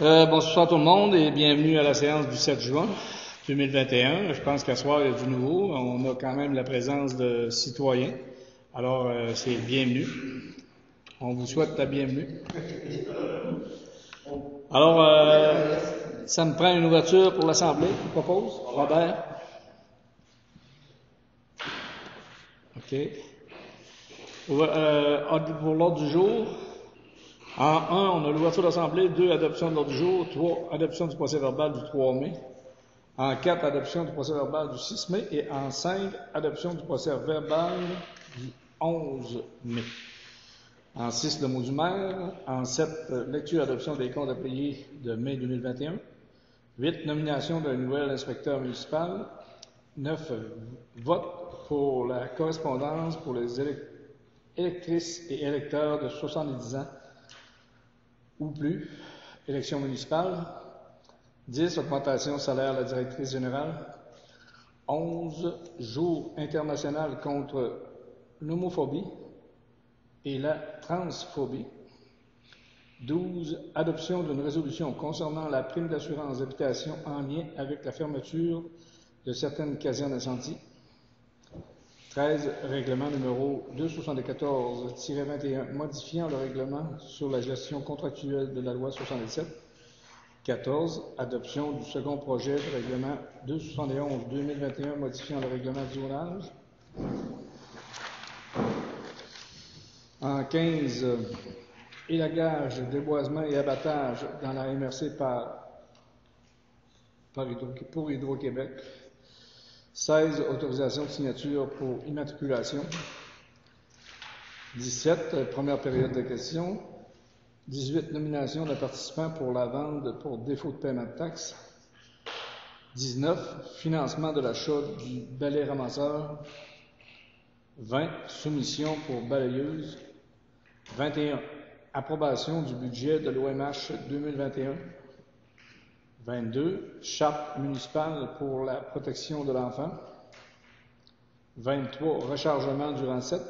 Bonsoir tout le monde et bienvenue à la séance du 7 juin 2021. Je pense qu'à ce soir, il y a du nouveau. On a quand même la présence de citoyens. Alors, c'est bienvenue. On vous souhaite la bienvenue. Alors, ça me prend une ouverture pour l'Assemblée. Je propose. Robert. OK. Pour l'ordre du jour. En 1, on a l'ouverture de l'Assemblée. 2, adoption de l'ordre du jour. 3, adoption du procès-verbal du 3 mai. En 4, adoption du procès-verbal du 6 mai. Et en 5, adoption du procès-verbal du 11 mai. En 6, le mot du maire. En 7, lecture et adoption des comptes à payer de mai 2021. 8, nomination d'un nouvel inspecteur municipal. 9, vote pour la correspondance pour les électrices et électeurs de 70 ans ou plus, élection municipale. 10, augmentation salaire de la directrice générale. 11, jour international contre l'homophobie et la transphobie. 12, adoption d'une résolution concernant la prime d'assurance d'habitation en lien avec la fermeture de certaines casernes d'incendie. 13, règlement numéro 274-21, modifiant le règlement sur la gestion contractuelle de la loi 67. 14, adoption du second projet de règlement 271-2021, modifiant le règlement du zonage. En 15, élagage, déboisement et abattage dans la MRC pour Hydro-Québec. 16, autorisation de signature pour immatriculation. 17, première période de questions. 18, nomination de participants pour la vente pour défaut de paiement de taxes. 19, financement de l'achat du balai ramasseur. 20, soumission pour balayeuse. 21, approbation du budget de l'OMH 2021. 22, charte municipale pour la protection de l'enfant. 23, rechargement du rang 7.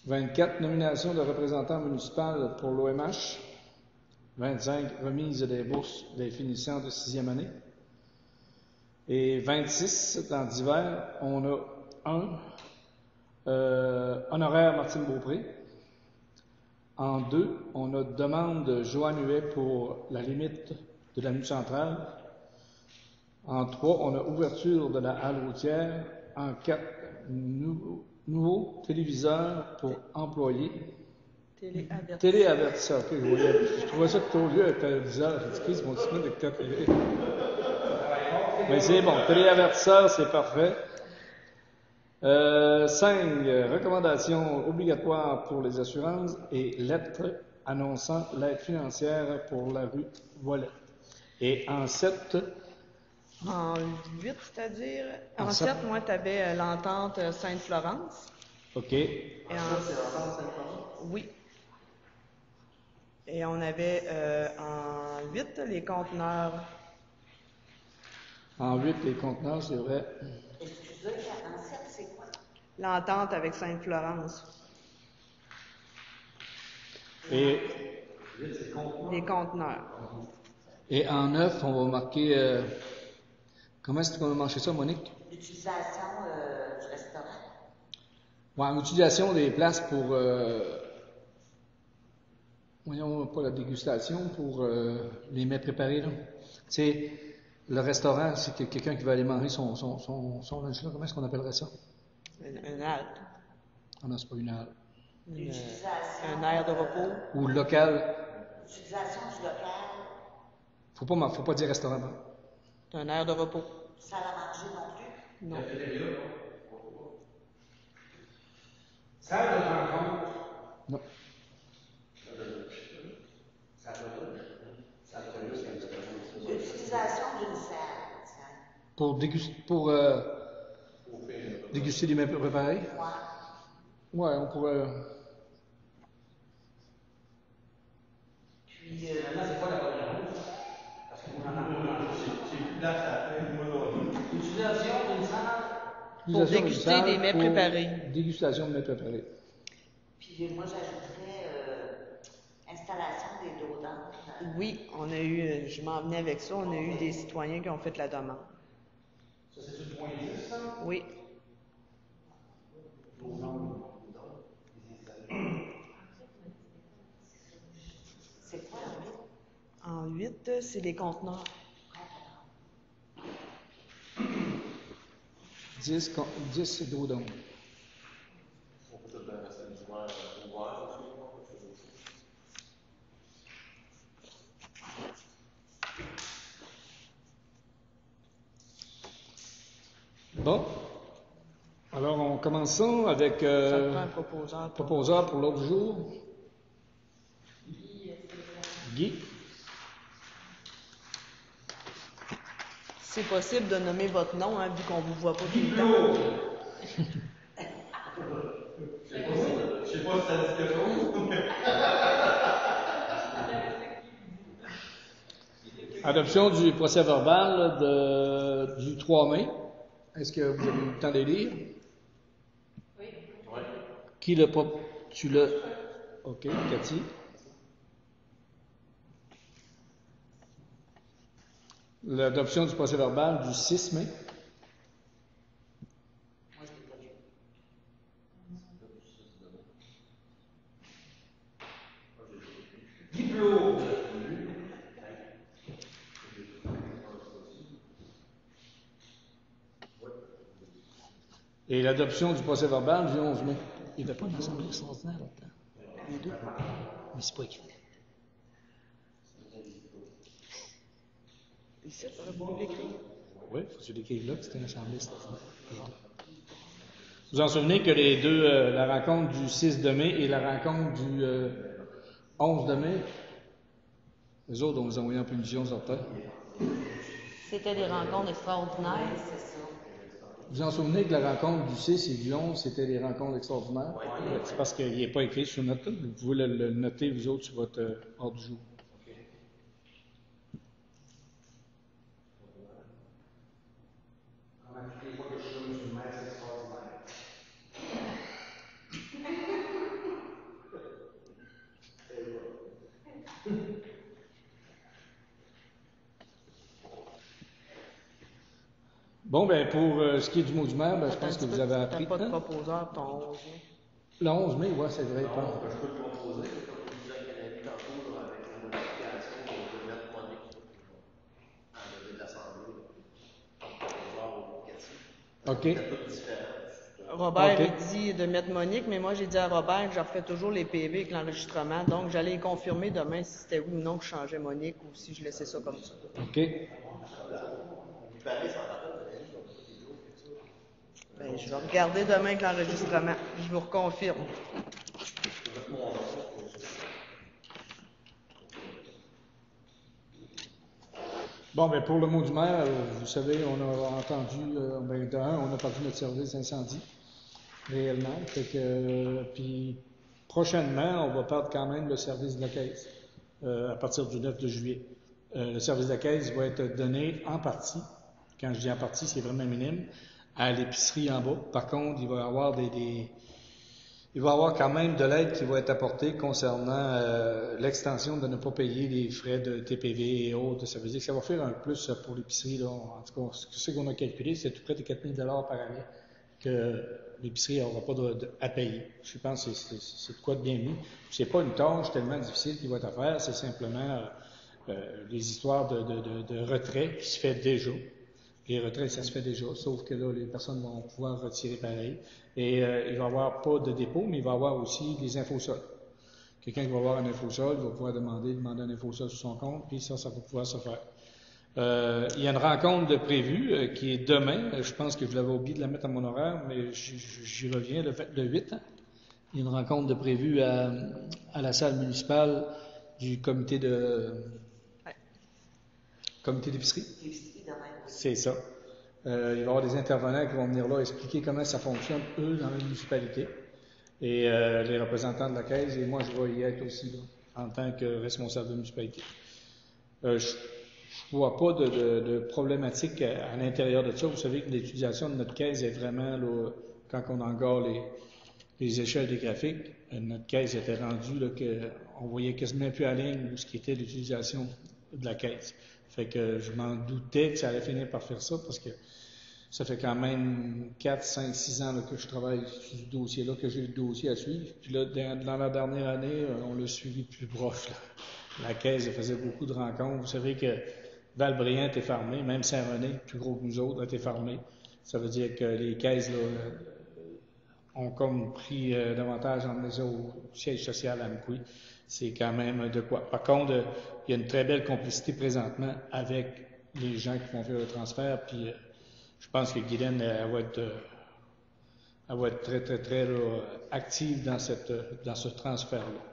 24, nomination de représentant municipal pour l'OMH. 25, remise des bourses des finissants de 6e année. Et 26, dans divers, on a honoraire Martine Beaupré. En 2, on a demande de Joanne Huet pour la limite de la nuit centrale. En 3, on a ouverture de la halle routière. En 4, nouveau téléviseur pour employés. Téléavertisseur. Okay, je trouvais ça trop vieux avec téléviseur. J'ai dit, qu'ils vont se mettre avec 4 télé. Mais c'est bon. Téléavertisseur, c'est parfait. 5, recommandations obligatoires pour les assurances et lettres annonçant l'aide financière pour la rue Voilette. Et en 7... En 8, c'est-à-dire? En 7, moi, tu avais l'entente Sainte-Florence. OK. Et en... Oui. Et on avait en 8, les conteneurs. En 8, les conteneurs, c'est vrai. Excusez, en 7, c'est quoi? L'entente avec Sainte-Florence. Et les conteneurs. Et en 9, on va marquer... comment est-ce qu'on va marcher ça, Monique? L'utilisation du restaurant. Ouais, l'utilisation des places pour... voyons, pas la dégustation, pour les mets préparés, là. C'est... Le restaurant, c'est quelqu'un qui va aller manger son lunch là. Comment est-ce qu'on appellerait ça? Un halte. Ah non, c'est pas une halle. Un aire de repos. Ou local. L'utilisation du local. Faut pas dire restaurant. Hein? C'est un aire de repos. Salle à manger non plus? Non. Salle de rencontre? Non. L'utilisation d'une salle. Pour déguster des mets préparés? Ouais, on pourrait... Puis, c'est pas la bonne réponse. Parce qu'on en a c'est plus place à faire. L'utilisation d'une salle. Pour déguster des mets préparés. Dégustation de mets préparés. Puis moi, j'ajouterais Installation des dos d'âne. Oui, on a eu, je m'en venais avec ça, on a eu des citoyens qui ont fait la demande. Ça, c'est du point 10, ça? Oui. C'est quoi En 8, c'est les conteneurs. 10, c'est dos d'ombre. On peut peut-être rester l'hiver ouvert aussi. Bon. Alors, on commence ça avec Ça te prend un proposeur. proposeur pour l'autre jour. Guy. C'est possible de nommer votre nom, hein, vu qu'on vous voit pas tout le temps. Je sais pas si ça dit quelque chose. Adoption du procès verbal du 3 mai. Est-ce que vous avez eu le temps de les lire? Oui. Qui l'a pas? Tu l'as? OK, Cathy. L'adoption du procès verbal du 6 mai. Diplôme. Et l'adoption du procès verbal du 11 mai. Il n'y avait pas d'assemblée extraordinaire là-dedans. Les deux. Mais c'est pas écrit. Ici, tu aurais voulu l'écrire. Oui, il faut que tu l'écrives là que c'était une assemblée extraordinaire. Vous en souvenez que les deux, la rencontre du 6 de mai et la rencontre du 11 de mai, les autres, on les a envoyés en punition sur terre. C'était des rencontres extraordinaires. C'est ça. Vous en souvenez que la rencontre du 6 et du 11, c'était des rencontres extraordinaires? Oui. C'est parce qu'il n'est pas écrit sur notre. Vous pouvez le noter, vous autres, sur votre ordre du jour. Bon, ben pour ce qui est du mot du maire, ben, je pense que vous avez appris. T'as pas de proposeur, ton 11 mai. Le 11 mai, oui, c'est vrai. Non, je peux le proposer, comme je disais à Kennedy tantôt, là, avec la modification de mettre Monique à lever de l'Assemblée. OK. C'est un peu différent. Robert OK. il dit de mettre Monique, mais moi j'ai dit à Robert que je refais toujours les PV avec l'enregistrement, donc j'allais confirmer demain si c'était oui ou non que je changeais Monique ou si je laissais ça comme ça. OK. Ben, je vais regarder demain avec l'enregistrement. Je vous reconfirme. Bon, ben pour le mot du maire, vous savez, on a entendu, on a perdu notre service incendie, réellement. Fait que, puis prochainement, on va perdre quand même le service de la caisse à partir du 9 de juillet. Le service de la caisse va être donné en partie, quand je dis en partie, c'est vraiment minime, à l'épicerie en bas. Par contre, il va y avoir il va y avoir quand même de l'aide qui va être apportée concernant l'extension de ne pas payer les frais de TPV et autres. Ça veut dire que ça va faire un plus pour l'épicerie. Là. En tout cas, ce qu'on a calculé, c'est tout près de 4 000 $ par année que l'épicerie n'aura pas à payer. Je pense que c'est de quoi de bien mis. C'est pas une tâche tellement difficile qui va être à faire, c'est simplement les histoires de retrait qui se fait déjà. Les retraits, ça se fait déjà, sauf que là, les personnes vont pouvoir retirer pareil. Et il va y avoir pas de dépôt, mais il va y avoir aussi des infosols. Quelqu'un qui va avoir un infosol va pouvoir demander un infosol sur son compte, puis ça va pouvoir se faire. Il y a une rencontre de prévue qui est demain. Je pense que je l'avais oublié de la mettre à mon horaire, mais j'y reviens le 8. Il y a une rencontre de prévue à la salle municipale du comité d'épicerie. C'est ça. Il va y avoir des intervenants qui vont venir là expliquer comment ça fonctionne, eux, dans la municipalité. Et les représentants de la caisse, et moi, je vais y être aussi, là, en tant que responsable de municipalité. Je ne vois pas de problématique à l'intérieur de ça. Vous savez que l'utilisation de notre caisse est vraiment, là, quand on engare les échelles des graphiques, notre caisse était rendue là, on voyait quasiment plus à la ligne où ce qui était l'utilisation de la caisse. Fait que je m'en doutais que ça allait finir par faire ça parce que ça fait quand même 4, 5, 6 ans là, que je travaille sur ce dossier-là, que j'ai le dossier à suivre. Puis là, dans la dernière année, on l'a suivi de plus proche. Là. La caisse, elle faisait beaucoup de rencontres. Vous savez que Val-Bréant était fermé, même Saint-René, plus gros que nous autres, était fermé. Ça veut dire que les caisses là, ont comme pris davantage en mesure au siège social à Amqui. C'est quand même de quoi. Par contre, il y a une très belle complicité présentement avec les gens qui vont faire le transfert. Puis je pense que Guylaine, elle va être très, très, très là, active dans ce transfert-là.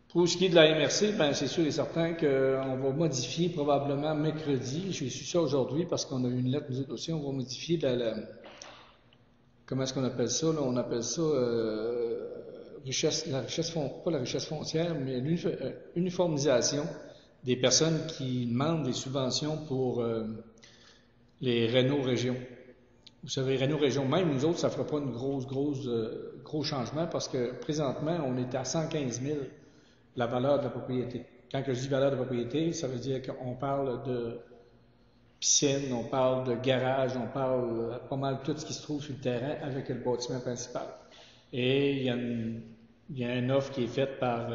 Pour ce qui est de la MRC, ben c'est sûr et certain qu'on va modifier probablement mercredi. J'ai su ça aujourd'hui parce qu'on a eu une lettre nous autres aussi. On va modifier comment est-ce qu'on appelle ça? Là? On appelle ça pas la richesse foncière, mais l'uniformisation des personnes qui demandent des subventions pour les Renault Région. Vous savez, Renault Région, même nous autres, ça ne fera pas une gros changement parce que présentement, on est à 115 000 la valeur de la propriété. Quand je dis valeur de propriété, ça veut dire qu'on parle de piscine, on parle de garage, on parle pas mal de tout ce qui se trouve sur le terrain avec le bâtiment principal. Et il y a une offre qui est faite par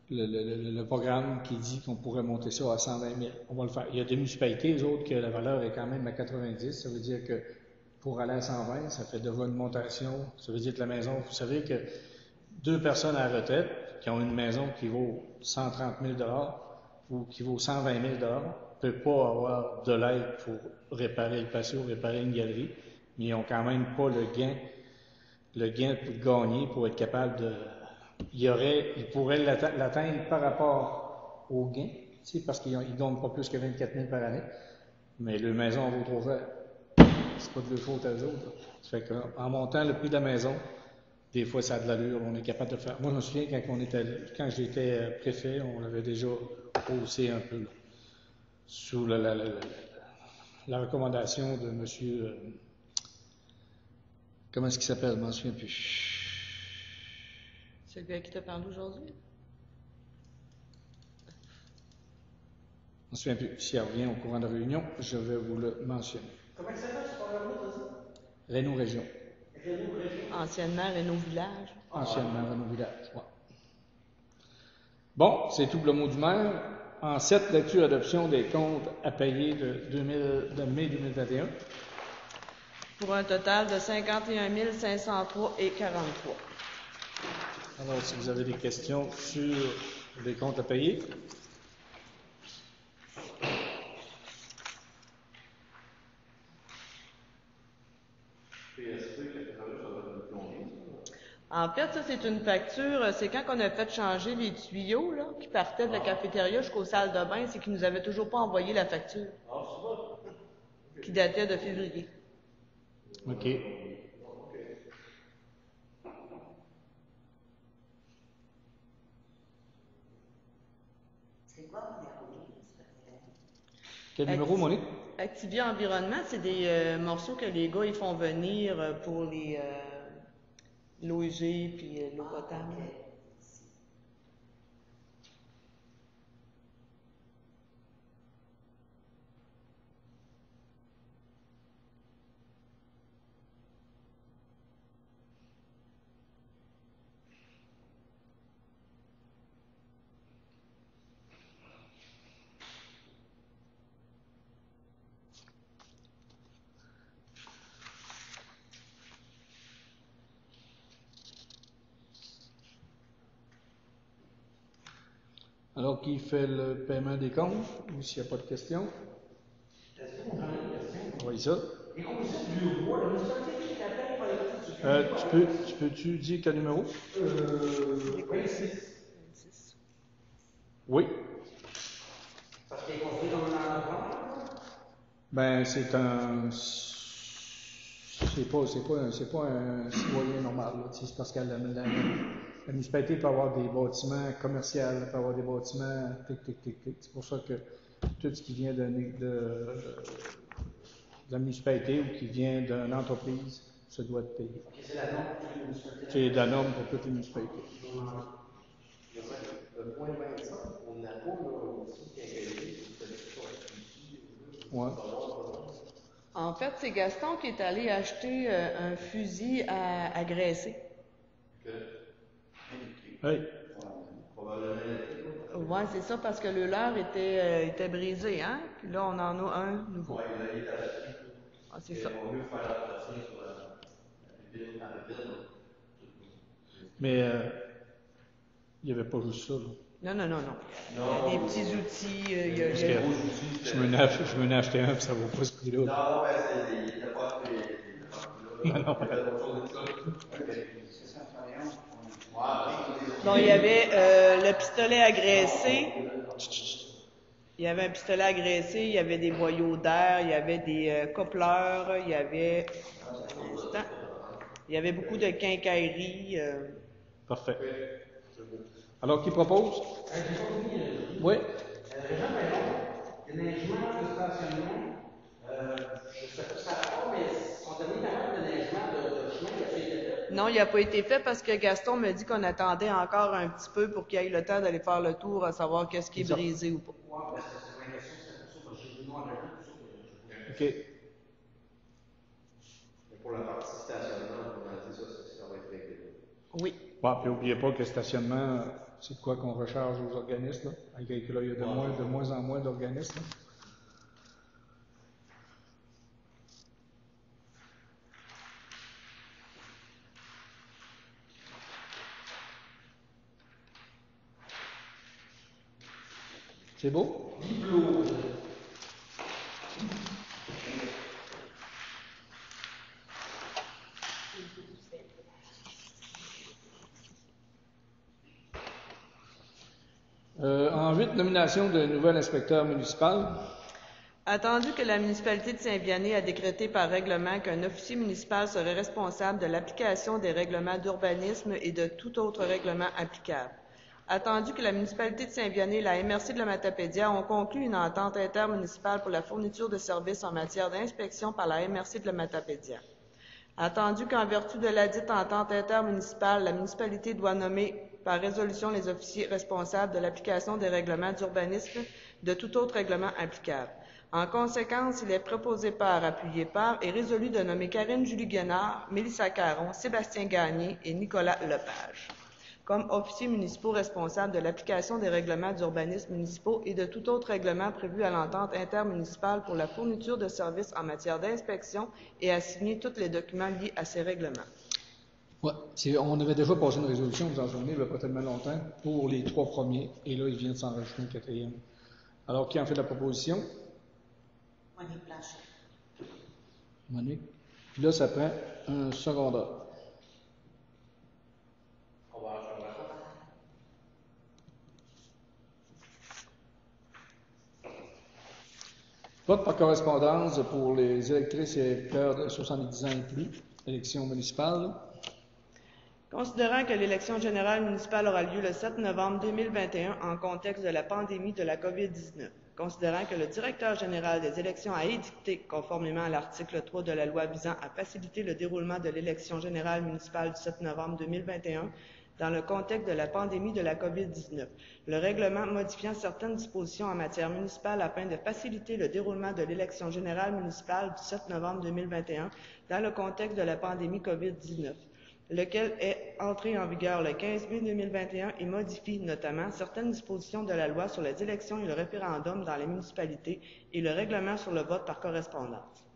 le programme qui dit qu'on pourrait monter ça à 120 000. On va le faire. Il y a des municipalités, les autres, que la valeur est quand même à 90. Ça veut dire que pour aller à 120, ça fait déjà une montation. Ça veut dire que la maison, vous savez que 2 personnes à la retraite qui ont une maison qui vaut 130 000 ou qui vaut 120 000 ne peuvent pas avoir de l'aide pour réparer le patio, réparer une galerie, mais ils n'ont quand même pas le gain pour gagner, pour être capable de... Ils pourraient l'atteindre par rapport au gain, parce qu'ils ne gagnent pas plus que 24 000 par année, mais leur maison vaut trop cher. C'est pas de leur faute à eux autres. Ça fait qu'en montant le prix de la maison, des fois, ça a de l'allure, on est capable de le faire. Moi, je me souviens, quand j'étais préfet, on l'avait déjà haussé un peu, là, sous la recommandation de monsieur... comment est-ce qu'il s'appelle? Je ne m'en souviens plus. C'est le gars qui t'a parlé aujourd'hui? Je ne me souviens plus. Si elle revient au courant de la réunion, je vais vous le mentionner. Comment ça s'appelle, ce programme-là, t'as dit? Renault Région. Renault Région. Anciennement Renault Village. Anciennement Renault Village, ouais. Bon, c'est tout pour le mot du maire. En 7, lecture adoption des comptes à payer de mai 2021. Pour un total de 51 503 et 43. Alors, si vous avez des questions sur les comptes à payer. En fait, ça, c'est une facture. C'est quand on a fait changer les tuyaux là, qui partaient de la cafétéria jusqu'aux salles de bain, c'est qu'ils nous avaient toujours pas envoyé la facture. Qui datait de février. OK. C'est quoi mon numéro? Quel numéro, Monique? Activia Environnement, c'est des morceaux que les gars ils font venir pour les l'eau usée puis l'eau potable. Alors, qui fait le paiement des comptes? Ou s'il n'y a pas de questions? Oui, ça. Et comme ça, du roi, le municipalité qui appelle pour les petites Tu peux-tu dire quel numéro? 26. Oui. Parce qu'il est construit dans un endroit. Ben, c'est pas un citoyen normal, là. C'est parce que la municipalité peut avoir des bâtiments commerciaux, peut avoir des bâtiments tic. C'est pour ça que tout ce qui vient de la municipalité ou qui vient d'une entreprise ça doit être payé. Ok, c'est la norme pour toutes les municipalités. C'est la norme pour toutes les municipalités. Il y a même le point 25, on n'a pas là aussi quincaillerie, c'est ici. Ouais. En fait, c'est Gaston qui est allé acheter un fusil à graisser. Hey. Ouais, c'est ça, parce que le leur était brisé, hein? Puis là, on en a un nouveau. Ouais, là, il est acheté. Ah, c'est ça. On veut faire l'entretien sur la ville, en ville. Mais il n'y avait pas juste ça. Là. Non. Il y a des petits outils. Il y a, Parce il y a- que je m'en ai acheté un, puis ça ne vaut pas ce prix-là. Non, mais il n'était pas Non. Bon, il y avait le pistolet agressé. Il y avait un pistolet agressé, il y avait des boyaux d'air, il y avait des coupleurs, il y avait... Un instant. Il y avait beaucoup de quincailleries. Parfait. Alors, qui propose? Oui. Déneigement de stationnement, je ne sais pas si ça va, mais on a mis pas mal de déneigement de chemin qui a été fait. Non, il n'a pas été fait parce que Gaston me dit qu'on attendait encore un petit peu pour qu'il ait le temps d'aller faire le tour à savoir qu'est-ce qui est brisé ou pas. Ouais, ben, c'est ma question, c'est pour ça, parce que j'ai vu noir et blanc, tout ça. OK. Mais pour la partie stationnement, on a dit ça va être réglé. Oui. Bon, puis n'oubliez pas que le stationnement, c'est de quoi qu'on recharge aux organismes. Là. Avec là, il y a de moins en moins d'organismes. Là. C'est beau? En 8, nomination d'un nouvel inspecteur municipal. Attendu que la municipalité de Saint-Vianney a décrété par règlement qu'un officier municipal serait responsable de l'application des règlements d'urbanisme et de tout autre règlement applicable. Attendu que la municipalité de Saint-Vianney et la MRC de la Matapédia ont conclu une entente intermunicipale pour la fourniture de services en matière d'inspection par la MRC de la Matapédia. Attendu qu'en vertu de ladite entente intermunicipale, la municipalité doit nommer par résolution les officiers responsables de l'application des règlements d'urbanisme de tout autre règlement applicable. En conséquence, il est proposé par, appuyé par et résolu de nommer Karine Julie Guénard, Mélissa Caron, Sébastien Gagné et Nicolas Lepage comme officiers municipaux responsables de l'application des règlements d'urbanisme municipaux et de tout autre règlement prévu à l'entente intermunicipale pour la fourniture de services en matière d'inspection et à signer tous les documents liés à ces règlements. Ouais, on avait déjà passé une résolution, vous en souvenez, il n'y a pas tellement longtemps, pour les 3 premiers, et là, il vient de s'en rajouter un 4e. Alors, qui en fait la proposition? Monique Blanchet. Monique. Puis là, ça prend un secondaire. Vote par correspondance pour les électrices et électeurs de 70 ans et plus, élection municipale. Considérant que l'élection générale municipale aura lieu le 7 novembre 2021 en contexte de la pandémie de la COVID-19, considérant que le directeur général des élections a édicté, conformément à l'article 3 de la loi visant à faciliter le déroulement de l'élection générale municipale du 7 novembre 2021, dans le contexte de la pandémie de la COVID-19, le règlement modifiant certaines dispositions en matière municipale afin de faciliter le déroulement de l'élection générale municipale du 7 novembre 2021 dans le contexte de la pandémie COVID-19, lequel est entré en vigueur le 15 mai 2021 et modifie notamment certaines dispositions de la loi sur les élections et le référendum dans les municipalités et le règlement sur le vote par correspondance.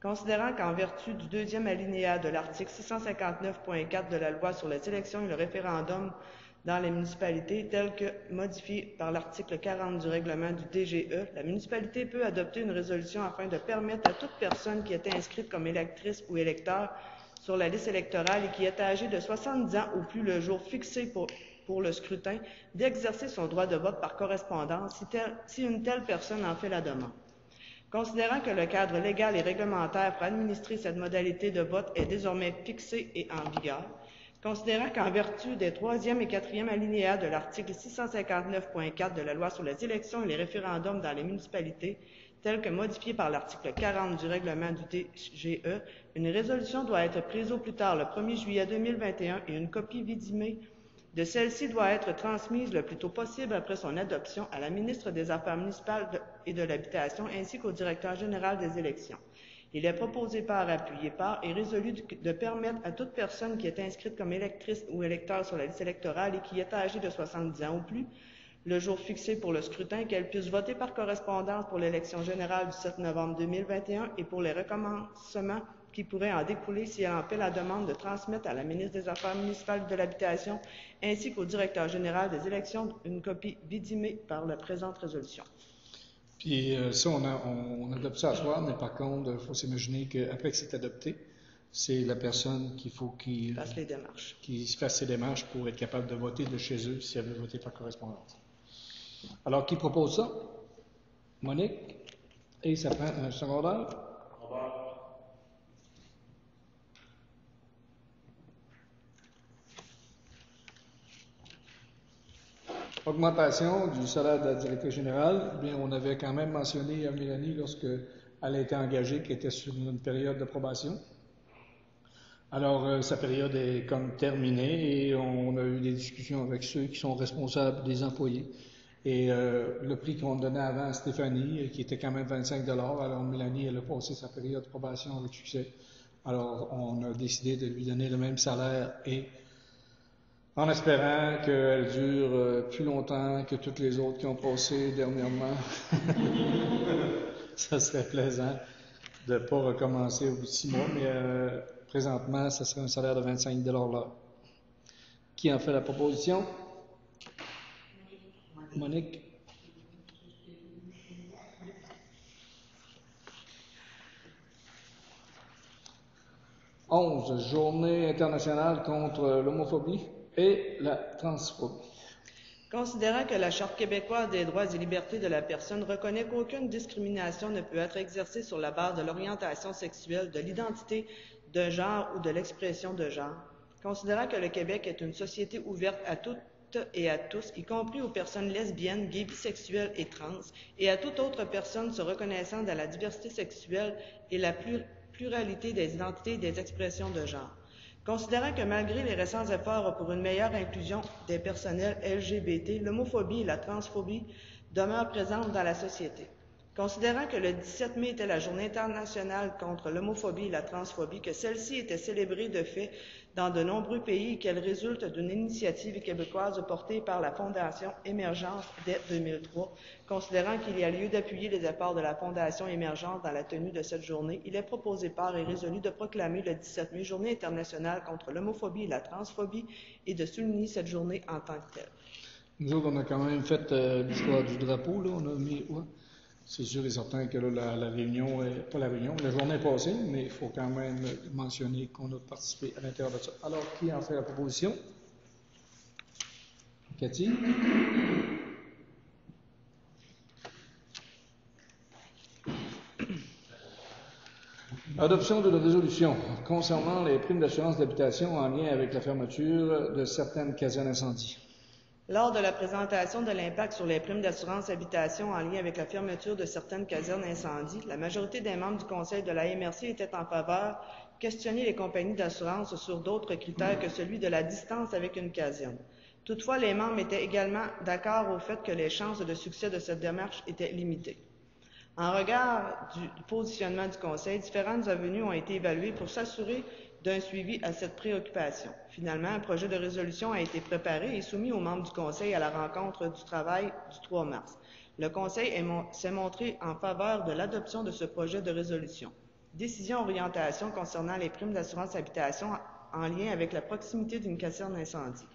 Considérant qu'en vertu du 2e alinéa de l'article 659.4 de la loi sur les élections et le référendum dans les municipalités, tel que modifié par l'article 40 du règlement du DGE, la municipalité peut adopter une résolution afin de permettre à toute personne qui est inscrite comme électrice ou électeur sur la liste électorale et qui est âgée de 70 ans ou plus le jour fixé pour le scrutin, d'exercer son droit de vote par correspondance si une telle personne en fait la demande. Considérant que le cadre légal et réglementaire pour administrer cette modalité de vote est désormais fixé et en vigueur, considérant qu'en vertu des 3e et 4e alinéas de l'article 659.4 de la loi sur les élections et les référendums dans les municipalités, tel que modifié par l'article 40 du règlement du DGE, une résolution doit être prise au plus tard le 1er juillet 2021 et une copie vidimée de celle-ci doit être transmise le plus tôt possible après son adoption à la ministre des Affaires municipales et de l'Habitation ainsi qu'au directeur général des élections. Il est proposé par, appuyé par et résolu de permettre à toute personne qui est inscrite comme électrice ou électeur sur la liste électorale et qui est âgée de 70 ans ou plus, le jour fixé pour le scrutin, qu'elle puisse voter par correspondance pour l'élection générale du 7 novembre 2021 et pour les recommencements qui pourraient en découler si elle en fait la demande de transmettre à la ministre des Affaires municipales et de l'Habitation ainsi qu'au directeur général des élections une copie vidimée par la présente résolution. Puis ça, on adopte ça à soir, mais par contre, il faut s'imaginer qu'après que c'est adopté, c'est la personne qu'il faut qu'il fasse les démarches. Qui fasse ses démarches pour être capable de voter de chez eux si elle veut voter par correspondance. Alors, qui propose ça? Monique? Et ça prend un secondaire? Augmentation du salaire de la directrice générale. Bien, on avait quand même mentionné à Mélanie lorsqu'elle a été engagée qu'elle était sur une période de probation. Alors, sa période est comme terminée et on a eu des discussions avec ceux qui sont responsables des employés. Et le prix qu'on donnait avant à Stéphanie, qui était quand même 25 $, alors Mélanie, elle a passé sa période de probation avec succès. Alors, on a décidé de lui donner le même salaire et en espérant qu'elle dure plus longtemps que toutes les autres qui ont passé dernièrement. Ça serait plaisant de ne pas recommencer au bout de 6 mois, mais présentement, ça serait un salaire de 25 $ l'heure. Qui en fait la proposition? Monique. « 11. Journée internationale contre l'homophobie et la transphobie. » Considérant que la Charte québécoise des droits et libertés de la personne reconnaît qu'aucune discrimination ne peut être exercée sur la base de l'orientation sexuelle, de l'identité de genre ou de l'expression de genre. Considérant que le Québec est une société ouverte à toutes et à tous, y compris aux personnes lesbiennes, gays, bisexuelles et trans, et à toute autre personne se reconnaissant dans la diversité sexuelle et la pluralité des identités et des expressions de genre. Considérant que malgré les récents efforts pour une meilleure inclusion des personnels LGBT, l'homophobie et la transphobie demeurent présentes dans la société. Considérant que le 17 mai était la Journée internationale contre l'homophobie et la transphobie, que celle-ci était célébrée de fait dans de nombreux pays et qu'elle résulte d'une initiative québécoise portée par la Fondation Émergence dès 2003, considérant qu'il y a lieu d'appuyer les efforts de la Fondation Émergence dans la tenue de cette journée, il est proposé par et résolu de proclamer le 17 mai Journée internationale contre l'homophobie et la transphobie et de souligner cette journée en tant que telle. Nous autres, on a quand même fait l'histoire du drapeau, là, on a mis... Ouais. C'est sûr et certain que là, la réunion, pas la réunion, la journée est passée, mais il faut quand même mentionner qu'on a participé à l'intérieur de ça. Alors, qui en fait la proposition? Cathy? Adoption de la résolution concernant les primes d'assurance d'habitation en lien avec la fermeture de certaines casernes incendies. Lors de la présentation de l'impact sur les primes d'assurance habitation en lien avec la fermeture de certaines casernes incendies, la majorité des membres du conseil de la MRC étaient en faveur de questionner les compagnies d'assurance sur d'autres critères que celui de la distance avec une caserne. Toutefois, les membres étaient également d'accord au fait que les chances de succès de cette démarche étaient limitées. En regard du positionnement du conseil, différentes avenues ont été évaluées pour s'assurer d'un suivi à cette préoccupation. Finalement, un projet de résolution a été préparé et soumis aux membres du Conseil à la rencontre du travail du 3 mars. Le Conseil s'est montré en faveur de l'adoption de ce projet de résolution. Décision orientation concernant les primes d'assurance habitation en lien avec la proximité d'une caserne incendie.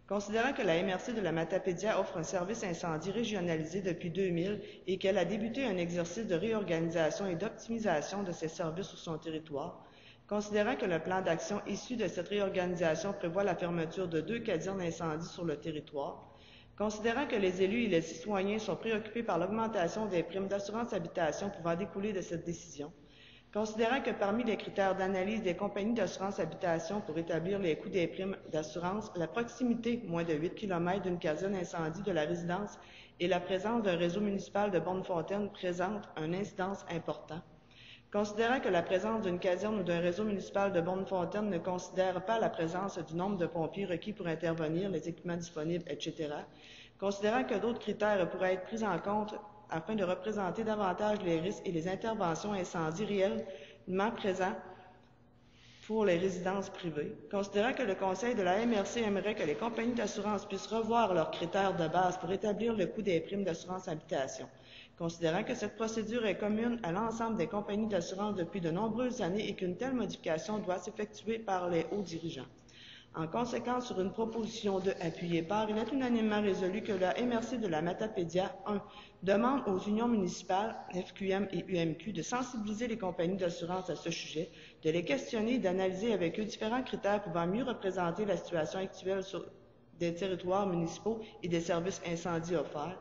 Considérant que la MRC de la Matapédia offre un service incendie régionalisé depuis 2000 et qu'elle a débuté un exercice de réorganisation et d'optimisation de ses services sur son territoire, considérant que le plan d'action issu de cette réorganisation prévoit la fermeture de 2 casernes incendies sur le territoire, considérant que les élus et les citoyens sont préoccupés par l'augmentation des primes d'assurance habitation pouvant découler de cette décision, Considérant que parmi les critères d'analyse des compagnies d'assurance habitation pour établir les coûts des primes d'assurance, la proximité, moins de 8 km d'une caserne incendie de la résidence et la présence d'un réseau municipal de Bonnefontaine présentent une incidence importante. Considérant que la présence d'une caserne ou d'un réseau municipal de Bonnefontaine ne considère pas la présence du nombre de pompiers requis pour intervenir, les équipements disponibles, etc. Considérant que d'autres critères pourraient être pris en compte afin de représenter davantage les risques et les interventions incendies réellement présents pour les résidences privées. Considérant que le Conseil de la MRC aimerait que les compagnies d'assurance puissent revoir leurs critères de base pour établir le coût des primes d'assurance habitation. Considérant que cette procédure est commune à l'ensemble des compagnies d'assurance depuis de nombreuses années et qu'une telle modification doit s'effectuer par les hauts dirigeants. En conséquence, sur une proposition de appuyée par, il est unanimement résolu que la MRC de la Matapédia 1 demande aux unions municipales, FQM et UMQ, de sensibiliser les compagnies d'assurance à ce sujet, de les questionner et d'analyser avec eux différents critères pouvant mieux représenter la situation actuelle des territoires municipaux et des services incendies offerts.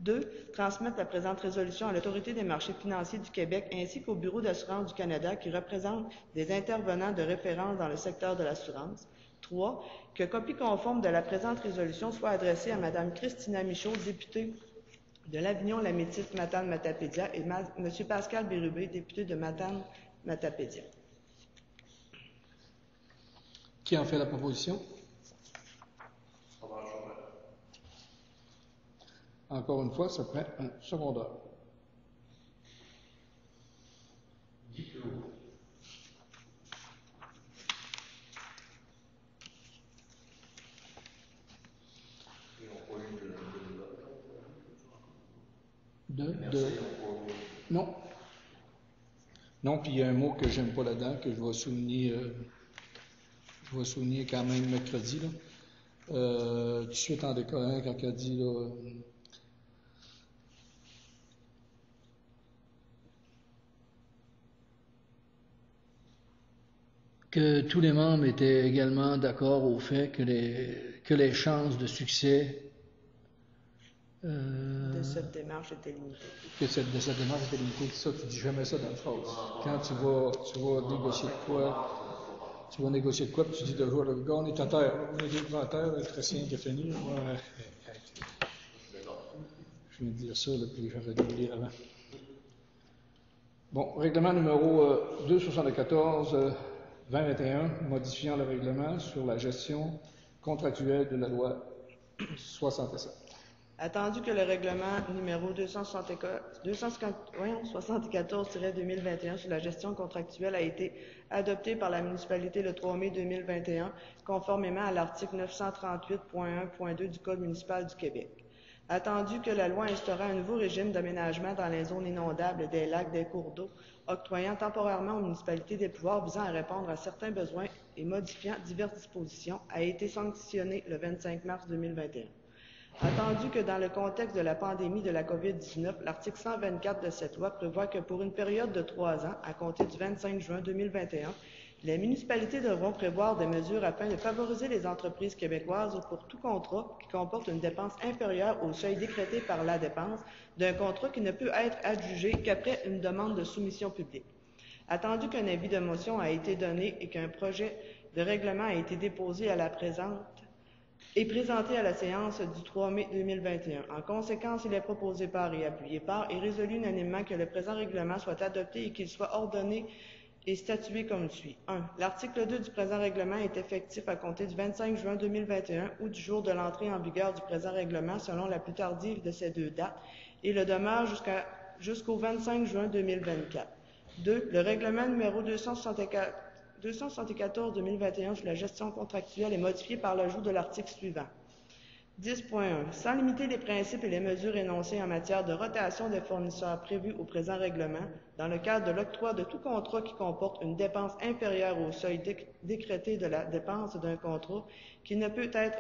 2. Transmettre la présente résolution à l'Autorité des marchés financiers du Québec ainsi qu'au Bureau d'assurance du Canada qui représente des intervenants de référence dans le secteur de l'assurance. 3. Que copie conforme de la présente résolution soit adressée à Mme Christina Michaud, députée de l'Avignon-la-Métite Matane-Matapédia, et M. Pascal Bérubé, député de Matane-Matapédia. Qui en fait la proposition? Encore une fois, ça prend un secondaire. Non. Non, puis il y a un mot que j'aime pas là-dedans, que je vais souligner quand même mercredi, là. Tout de suite en décollant, quand elle dit, là, que tous les membres étaient également d'accord au fait que les chances de succès de cette démarche étaient limitées. Que de cette démarche était limitée. Ça, tu dis jamais ça dans une phrase. Quand tu vas négocier de quoi, puis tu dis de jouer le gars, on est à terre. On est à terre, le tracien qui a fini. Ouais. Je viens de dire ça, là, puis j'aurais dû le lire avant. Bon, règlement numéro 274-2021, modifiant le règlement sur la gestion contractuelle de la loi 67. Attendu que le règlement numéro 274-2021 sur la gestion contractuelle a été adopté par la municipalité le 3 mai 2021, conformément à l'article 938.1.2 du Code municipal du Québec. Attendu que la loi instaura un nouveau régime d'aménagement dans les zones inondables des lacs, des cours d'eau, octroyant temporairement aux municipalités des pouvoirs visant à répondre à certains besoins et modifiant diverses dispositions, a été sanctionné le 25 mars 2021. Attendu que dans le contexte de la pandémie de la COVID-19, l'article 124 de cette loi prévoit que pour une période de 3 ans, à compter du 25 juin 2021, les municipalités devront prévoir des mesures afin de favoriser les entreprises québécoises pour tout contrat qui comporte une dépense inférieure au seuil décrété par la dépense d'un contrat qui ne peut être adjugé qu'après une demande de soumission publique. Attendu qu'un avis de motion a été donné et qu'un projet de règlement a été déposé à la présente et présenté à la séance du 3 mai 2021. En conséquence, il est proposé par et appuyé par et résolu unanimement que le présent règlement soit adopté et qu'il soit ordonné et statué comme suit. 1. L'article 2 du présent règlement est effectif à compter du 25 juin 2021 ou du jour de l'entrée en vigueur du présent règlement selon la plus tardive de ces deux dates et le demeure jusqu'au 25 juin 2024. 2. Le règlement numéro 274-2021 sur la gestion contractuelle est modifié par l'ajout de l'article suivant. 10.1. Sans limiter les principes et les mesures énoncées en matière de rotation des fournisseurs prévus au présent règlement, dans le cadre de l'octroi de tout contrat qui comporte une dépense inférieure au seuil décrété de la dépense d'un contrat qui ne peut être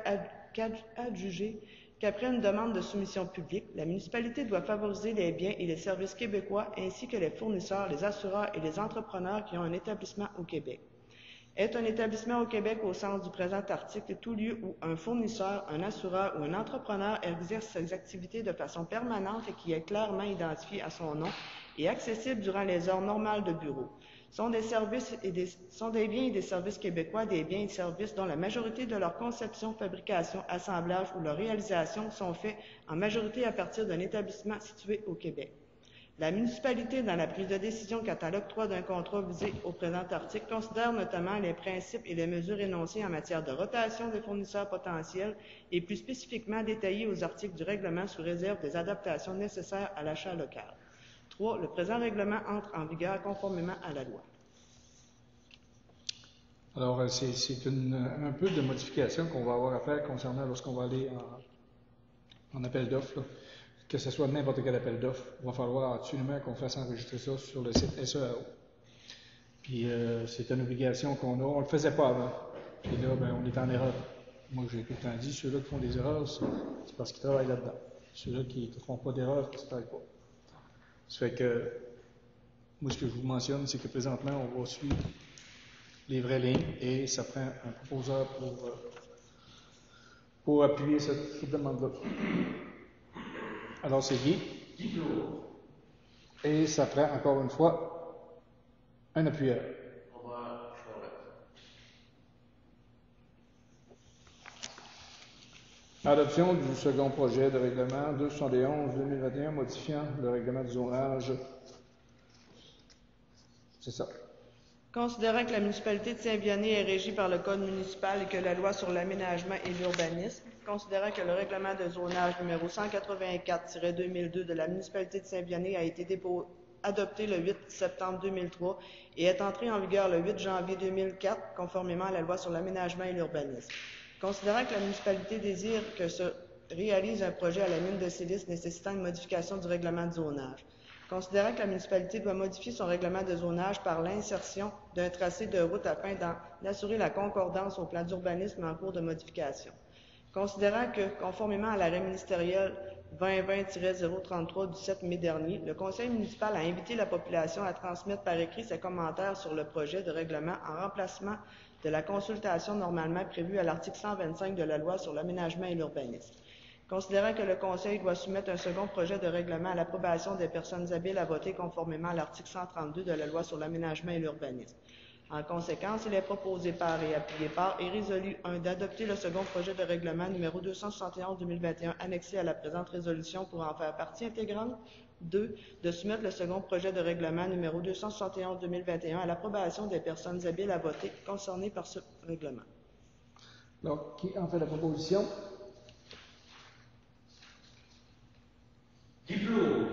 adjugé qu'après une demande de soumission publique, la municipalité doit favoriser les biens et les services québécois ainsi que les fournisseurs, les assureurs et les entrepreneurs qui ont un établissement au Québec. Est un établissement au Québec au sens du présent article tout lieu où un fournisseur, un assureur ou un entrepreneur exerce ses activités de façon permanente et qui est clairement identifié à son nom et accessible durant les heures normales de bureau. sont des biens et des services québécois, des biens et services dont la majorité de leur conception, fabrication, assemblage ou leur réalisation sont faits en majorité à partir d'un établissement situé au Québec. La municipalité, dans la prise de décision quant à l'octroi d'un contrat visé au présent article, considère notamment les principes et les mesures énoncées en matière de rotation des fournisseurs potentiels et plus spécifiquement détaillés aux articles du règlement sous réserve des adaptations nécessaires à l'achat local. 3. Le présent règlement entre en vigueur conformément à la loi. Alors, c'est un peu de modification qu'on va avoir à faire concernant lorsqu'on va aller en appel d'offres, là. Que ce soit n'importe quel appel d'offres, il va falloir absolument qu'on fasse enregistrer ça sur le site SEAO. Puis c'est une obligation qu'on a. On ne le faisait pas avant. Puis là, ben, on est en erreur. Moi, j'ai tout le temps dit, ceux-là qui font des erreurs, c'est parce qu'ils travaillent là-dedans. Ceux-là qui ne font pas d'erreurs, ils ne travaillent pas. Ça fait que, moi, ce que je vous mentionne, c'est que présentement, on va suivre les vraies lignes et ça prend un proposeur pour appuyer cette demande-là. Alors, c'est Guy. Et ça prend, encore une fois, un appuyeur. Adoption du second projet de règlement 271-2021 modifiant le règlement du zonage. C'est ça. Considérant que la municipalité de Saint-Vianney est régie par le Code municipal et que la loi sur l'aménagement et l'urbanisme, considérant que le règlement de zonage numéro 184-2002 de la municipalité de Saint-Vianney a été adopté le 8 septembre 2003 et est entré en vigueur le 8 janvier 2004, conformément à la loi sur l'aménagement et l'urbanisme. Considérant que la municipalité désire que se réalise un projet à la mine de silice nécessitant une modification du règlement de zonage. Considérant que la municipalité doit modifier son règlement de zonage par l'insertion d'un tracé de route afin d'en assurer la concordance au plan d'urbanisme en cours de modification. Considérant que, conformément à l'arrêt ministériel 2020-033 du 7 mai dernier, le conseil municipal a invité la population à transmettre par écrit ses commentaires sur le projet de règlement en remplacement de la consultation normalement prévue à l'article 125 de la loi sur l'aménagement et l'urbanisme. Considérant que le Conseil doit soumettre un second projet de règlement à l'approbation des personnes habiles à voter conformément à l'article 132 de la loi sur l'aménagement et l'urbanisme. En conséquence, il est proposé par et appuyé par et résolu 1 d'adopter le second projet de règlement numéro 271-2021 annexé à la présente résolution pour en faire partie intégrante. 2. De soumettre le second projet de règlement numéro 271-2021 à l'approbation des personnes habiles à voter concernées par ce règlement. Donc, qui en fait la proposition? Diplôme.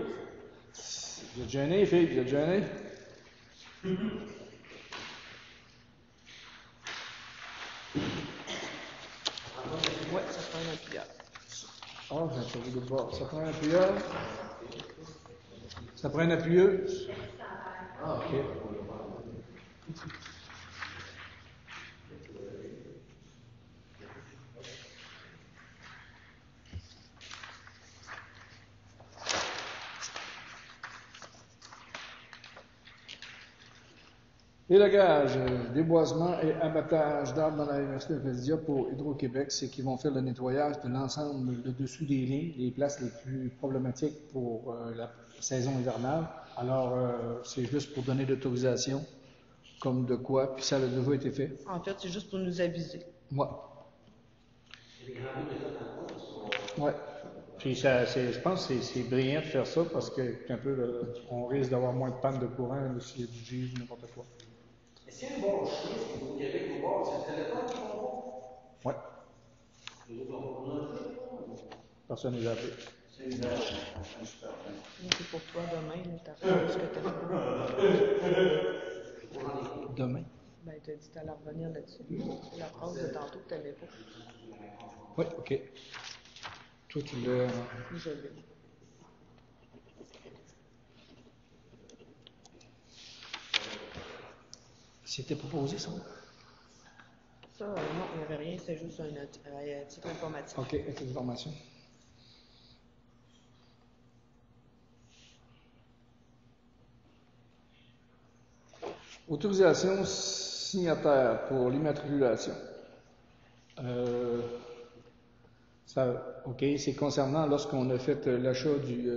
Vous êtes gênés, filles? Vous êtes gênés? Oui, ça prend un appuyeur. Ah, j'ai pas vu de bord. Ça prend un appuyeur? Ça prend une appuyeuse? Ah, OK. Élagage, déboisement et abattage d'arbres dans la MRC de Vézia pour Hydro-Québec, c'est qu'ils vont faire le nettoyage de l'ensemble, le dessus des lignes, les places les plus problématiques pour la saison hivernale. Alors, c'est juste pour donner l'autorisation, comme de quoi, puis ça a déjà été fait. En fait, c'est juste pour nous aviser. Ouais. Ouais. Puis je pense que c'est brillant de faire ça parce que un peu, on risque d'avoir moins de panne de courant s'il y a du givre ou n'importe quoi. Est-ce qu'il y a une bonne chose au Québec au bord, c'est le téléphone qui va? Ouais. Personne n'est appelé. C'est une heure. C'est pour toi demain, tu as fait ce que tu as fait. Demain? Ben, tu as dit que tu allais revenir là-dessus. C'est la phrase de tantôt que tu n'aimais pas. Oui, OK. Toi, tu l'as. Je l'ai. C'était proposé, ça? Ça, non, il n'y avait rien, c'est juste un titre informatique. OK, avec l'information. Autorisation signataire pour l'immatriculation. OK, c'est concernant lorsqu'on a fait l'achat du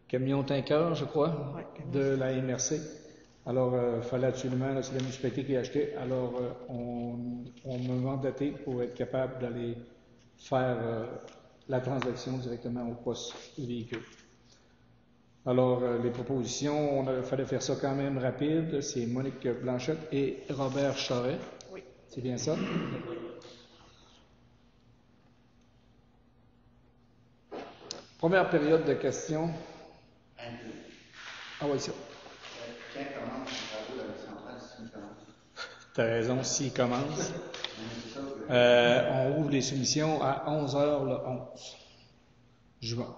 camion tanker, je crois, Ouais, de la MRC. Alors, il fallait absolument, là, c'est la municipalité qui a acheté, alors on m'a mandaté pour être capable d'aller faire la transaction directement au poste du véhicule. Alors, les propositions, il fallait faire ça quand même rapide. C'est Monique Blanchette et Robert Charret. Oui. C'est bien ça? Première période de questions. Ah oui, ça. Quand commence les travaux de la centrale, s'il commence? Tu as raison, s'il commence. On ouvre les soumissions à 11h le 11 juin.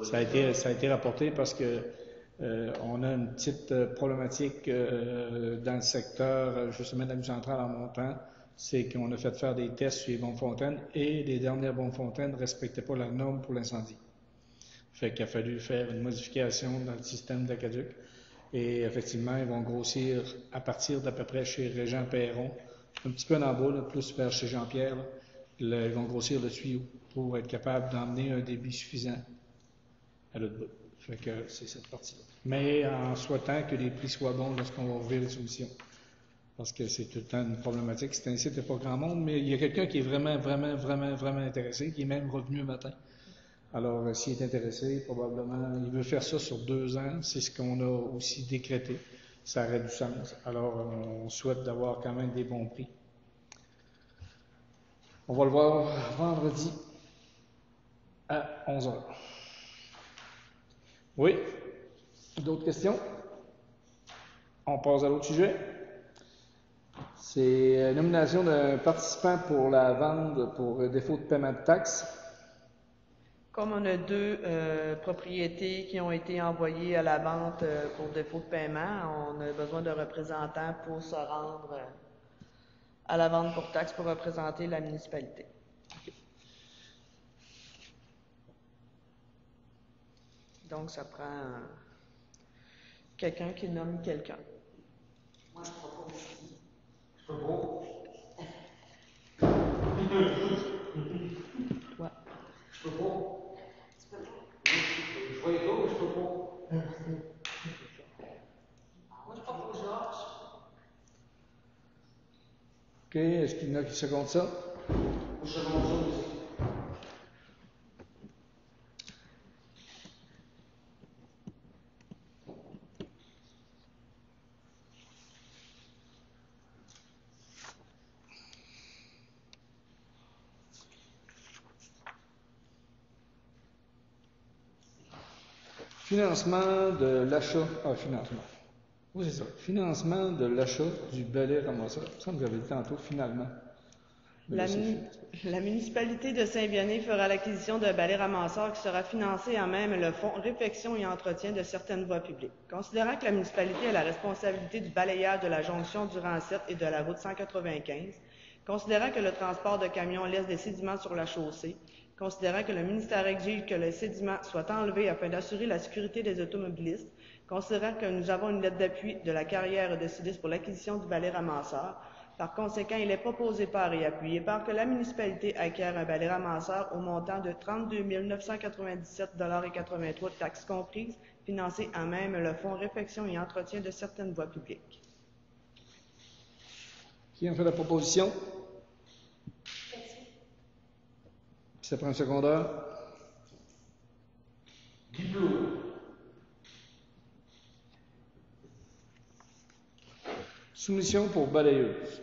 Ça a été rapporté parce que on a une petite problématique dans le secteur justement de la mise centrale en montant. C'est qu'on a fait faire des tests sur les bombes fontaines et les dernières bombes fontaines ne respectaient pas la norme pour l'incendie. Fait qu'il a fallu faire une modification dans le système d'aqueduc. Et effectivement, ils vont grossir à partir d'à peu près chez Régent Perron, un petit peu en bas, là, plus vers chez Jean-Pierre. Ils vont grossir le tuyau pour être capable d'emmener un débit suffisant à l'autre bout. Fait que c'est cette partie-là. Mais en souhaitant que les prix soient bons lorsqu'on va ouvrir les soumissions. Parce que c'est tout le temps une problématique. C'est un site de pas grand monde, mais il y a quelqu'un qui est vraiment intéressé, qui est même revenu un matin. Alors, s'il est intéressé, probablement, il veut faire ça sur 2 ans. C'est ce qu'on a aussi décrété. Ça aurait du sens. Alors, on souhaite d'avoir quand même des bons prix. On va le voir vendredi à 11h. Oui? D'autres questions? On passe à l'autre sujet. C'est nomination d'un participant pour la vente pour défaut de paiement de taxes. Comme on a 2 propriétés qui ont été envoyées à la vente pour défaut de paiement, on a besoin de représentants pour se rendre à la vente pour taxes pour représenter la municipalité. Donc, ça prend quelqu'un qui nomme quelqu'un. Moi, je propose. Je peux pas. Ouais. Je peux pas. Tu peux pas? Je voyais pas, mais je peux pas. Moi, je propose Georges. OK. Est-ce qu'il y en a qui secondent ça? Je sais comment ça aussi. Financement de l'achat. Ah, financement. Oui, c'est ça. Financement de l'achat du balai ramasseur. Ça, vous avez dit tantôt, finalement. La municipalité de Saint-Vianney fera l'acquisition d'un balai ramasseur qui sera financé en même le fonds réfection et entretien de certaines voies publiques. Considérant que la municipalité a la responsabilité du balayage de la jonction du rang 7 et de la route 195, considérant que le transport de camions laisse des sédiments sur la chaussée, considérant que le ministère exige que les sédiments soient enlevés afin d'assurer la sécurité des automobilistes, considérant que nous avons une lettre d'appui de la carrière de Sudis pour l'acquisition du balai ramasseur, par conséquent, il est proposé par et appuyé par que la municipalité acquiert un balai ramasseur au montant de 32 997,83 $, taxes comprises, financé en même le fonds réfection et entretien de certaines voies publiques. Qui en fait la proposition? Ça prend un secondaire. Soumission pour balayeuse.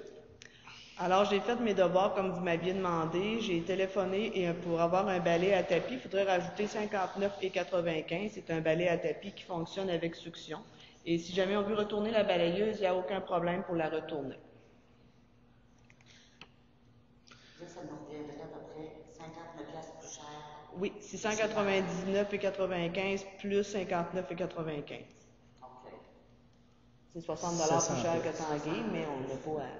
Alors, j'ai fait mes devoirs comme vous m'aviez demandé. J'ai téléphoné et pour avoir un balai à tapis, il faudrait rajouter 59,95 $. C'est un balai à tapis qui fonctionne avec succion. Et si jamais on veut retourner la balayeuse, il n'y a aucun problème pour la retourner. Là, ça nous reviendrait à peu près 59 $ plus cher. Oui, 699,95 $ plus 59,95 $. OK. C'est 60 $ plus cher que Tanguay, mais on n'a pas à... Ouais.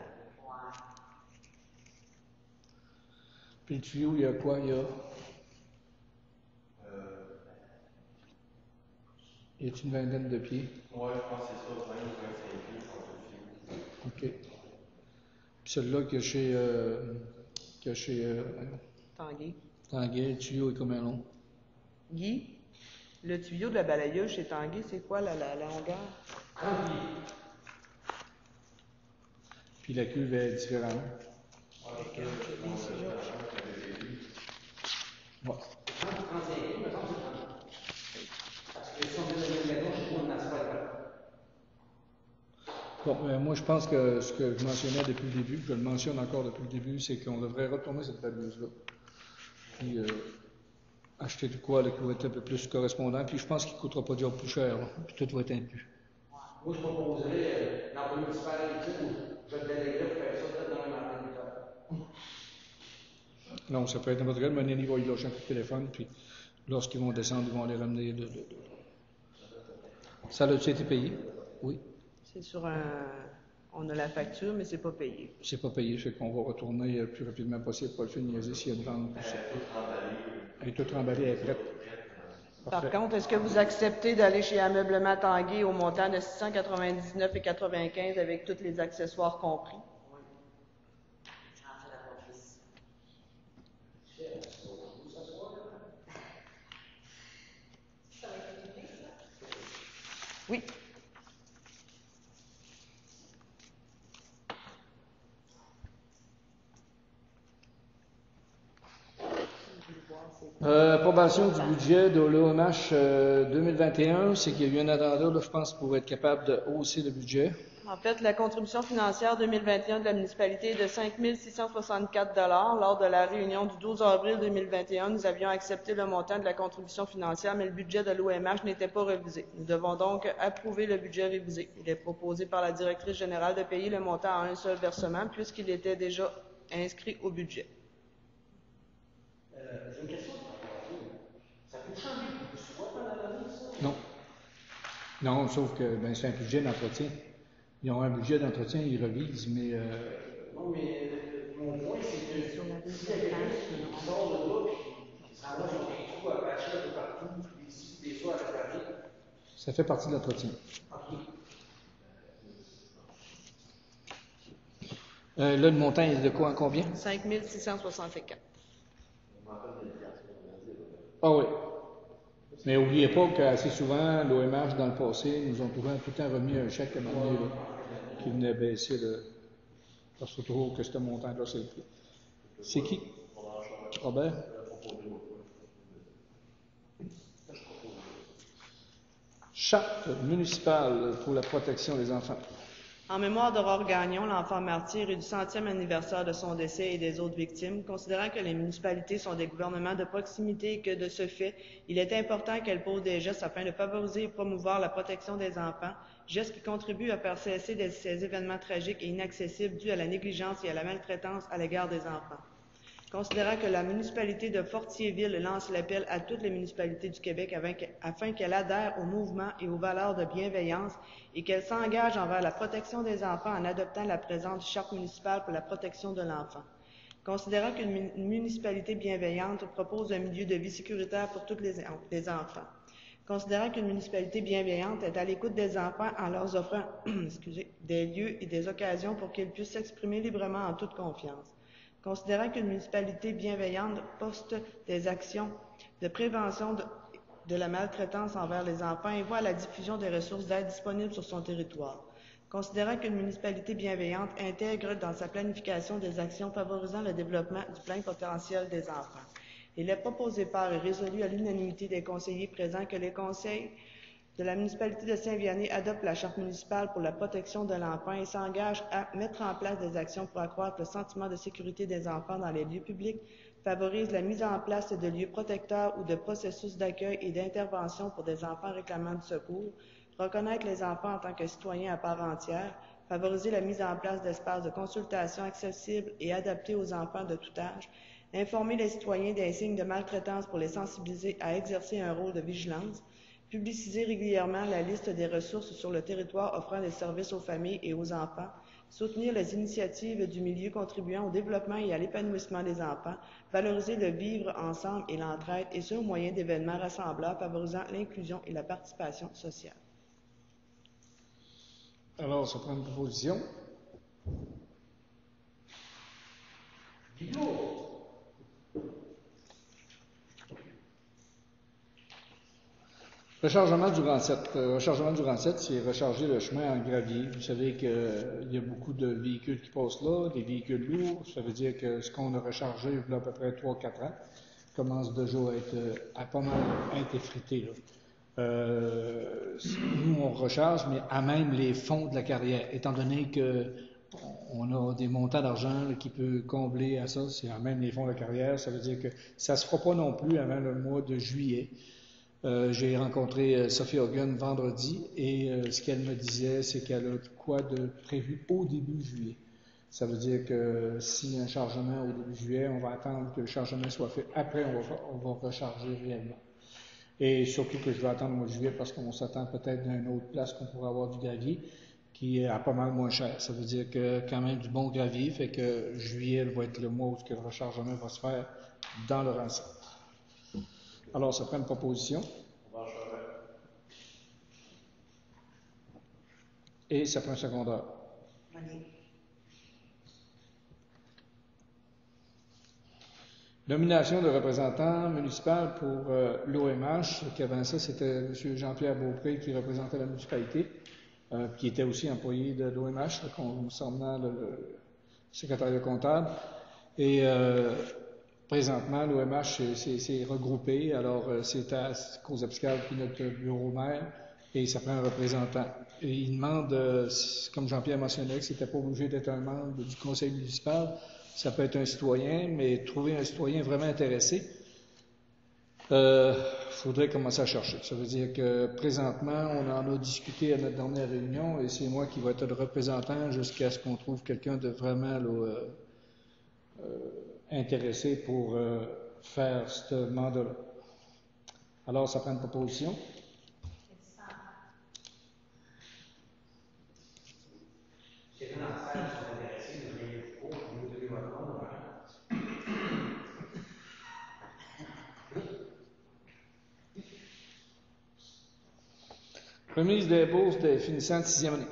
Puis le tuyau, il y a quoi? Il y a une vingtaine de pieds. Ouais, je pense que c'est ça, 20 ou 25 pieds, je pense aussi. OK. Puis celui-là que chez Tanguay. Tanguay, le tuyau est combien long? Guy, le tuyau de la balayeuse chez Tanguay, c'est quoi la longueur? 30 pieds. Puis la cuve est différente. Ouais. 35 pieds, me semble que c'est 30. Parce que si on met la gauche, c'est pour une asphalte. Bon, moi, je pense que ce que je mentionnais depuis le début, je le mentionne encore depuis le début, c'est qu'on devrait retourner cette balise-là. Puis acheter de quoi là, qui va être un peu plus correspondant. Puis je pense qu'il ne coûtera pas de job plus cher. Là. Puis tout va être inclus. Moi, je proposerais l'employé municipal utile, je te déléguerais pour faire ça peut-être demain matin plus tard. Non, ça peut être n'importe quel, mais il va y lâcher un coup de téléphone, puis lorsqu'ils vont descendre, ils vont les ramener. Ça a-tu été payé? Oui. C'est sur un... On a la facture, mais c'est pas payé. C'est pas payé, c'est qu'on va retourner le plus rapidement possible pour le faire niaiser s'il y a une vente. Elle est toute remballée, elle est prête. Par contre, est-ce que vous acceptez d'aller chez Ameublement Tanguay au montant de 689,95 avec tous les accessoires compris? J'en fais la complice. Oui. Approbation du budget de l'OMH 2021, c'est qu'il y a eu un agenda, là, je pense, pour être capable de hausser le budget. En fait, la contribution financière 2021 de la municipalité est de 5 664 $ Lors de la réunion du 12 avril 2021, nous avions accepté le montant de la contribution financière, mais le budget de l'OMH n'était pas révisé. Nous devons donc approuver le budget révisé. Il est proposé par la directrice générale de payer le montant en un seul versement, puisqu'il était déjà inscrit au budget. J'ai une question par rapport à ça. Ça peut changer plus souvent pendant l'année, ça? Non. Non, sauf que c'est un budget d'entretien. Ils ont un budget d'entretien, ils revisent, mais... Non, mais mon point, c'est que s'il y a quelqu'un qui sort de là, puis qui s'en va sur des trous à patcher un peu partout, puis des soirs à réparer. Ça fait partie de l'entretien. OK. Là, le montant est de quoi, combien? 5 664. Ah oui. Mais n'oubliez pas qu'assez souvent, l'OMH, dans le passé, nous ont tout le temps remis un chèque à un moment donné, là, qui venait baisser le... Parce que je trouve que ce montant-là, c'est le prix. C'est qui? Robert? Charte municipale pour la protection des enfants. En mémoire d'Aurore Gagnon, l'enfant martyr, et du 100e anniversaire de son décès et des autres victimes, considérant que les municipalités sont des gouvernements de proximité et que, de ce fait, il est important qu'elles posent des gestes afin de favoriser et promouvoir la protection des enfants, gestes qui contribuent à faire cesser ces événements tragiques et inaccessibles dus à la négligence et à la maltraitance à l'égard des enfants. Considérant que la municipalité de Fortierville lance l'appel à toutes les municipalités du Québec afin qu'elles adhèrent au mouvement et aux valeurs de bienveillance et qu'elles s'engagent envers la protection des enfants en adoptant la présente charte municipale pour la protection de l'enfant. Considérant qu'une municipalité bienveillante propose un milieu de vie sécuritaire pour tous les enfants. Considérant qu'une municipalité bienveillante est à l'écoute des enfants en leur offrant des lieux et des occasions pour qu'ils puissent s'exprimer librement en toute confiance. Considérant qu'une municipalité bienveillante poste des actions de prévention de la maltraitance envers les enfants et voit la diffusion des ressources d'aide disponibles sur son territoire. Considérant qu'une municipalité bienveillante intègre dans sa planification des actions favorisant le développement du plein potentiel des enfants. Il est proposé par et résolu à l'unanimité des conseillers présents que les conseils de la municipalité de Saint-Vianney adopte la charte municipale pour la protection de l'enfant et s'engage à mettre en place des actions pour accroître le sentiment de sécurité des enfants dans les lieux publics, favorise la mise en place de lieux protecteurs ou de processus d'accueil et d'intervention pour des enfants réclamant du secours, reconnaître les enfants en tant que citoyens à part entière, favoriser la mise en place d'espaces de consultation accessibles et adaptés aux enfants de tout âge, informer les citoyens des signes de maltraitance pour les sensibiliser à exercer un rôle de vigilance, publiciser régulièrement la liste des ressources sur le territoire offrant des services aux familles et aux enfants, soutenir les initiatives du milieu contribuant au développement et à l'épanouissement des enfants, valoriser le vivre ensemble et l'entraide, et ce au moyen d'événements rassembleurs favorisant l'inclusion et la participation sociale. Alors, ça prend une proposition. Rechargement du rang 7. Rechargement du rang 7, c'est recharger le chemin en gravier. Vous savez qu'il y a beaucoup de véhicules qui passent là, des véhicules lourds. Ça veut dire que ce qu'on a rechargé il y a à peu près 3-4 ans commence déjà à pas mal être effrité, là. Nous, on recharge, mais à même les fonds de la carrière, étant donné que on a des montants d'argent qui peut combler à ça, c'est à même les fonds de la carrière, ça veut dire que ça se fera pas non plus avant le mois de juillet. J'ai rencontré Sophie Hogan vendredi et ce qu'elle me disait, c'est qu'elle a quoi de prévu au début juillet. Ça veut dire que s'il y a un chargement au début juillet, on va attendre que le chargement soit fait. Après, on va recharger réellement. Et surtout que je vais attendre le mois de juillet parce qu'on s'attend peut-être d'une autre place qu'on pourrait avoir du gravier qui est à pas mal moins cher. Ça veut dire que quand même du bon gravier, fait que juillet va être le mois où le rechargement va se faire dans le rang 7. Alors, ça prend une proposition. Et ça prend un secondaire. Nomination de représentant municipal pour l'OMH, qui avant ça, c'était M. Jean-Pierre Beaupré qui représentait la municipalité, qui était aussi employé de l'OMH, concernant le secrétariat comptable. Et présentement, l'OMH s'est regroupé, alors c'est à Causa-Piscale puis notre bureau maire, et ça prend un représentant. Et il demande, comme Jean-Pierre mentionnait, que c'était pas obligé d'être un membre du conseil municipal. Ça peut être un citoyen, mais trouver un citoyen vraiment intéressé, faudrait commencer à chercher. Ça veut dire que présentement, on en a discuté à notre dernière réunion et c'est moi qui vais être le représentant jusqu'à ce qu'on trouve quelqu'un de vraiment intéressé pour faire ce mandat-là. Alors, ça prend une proposition. Remise des bourses des finissants de 6e année.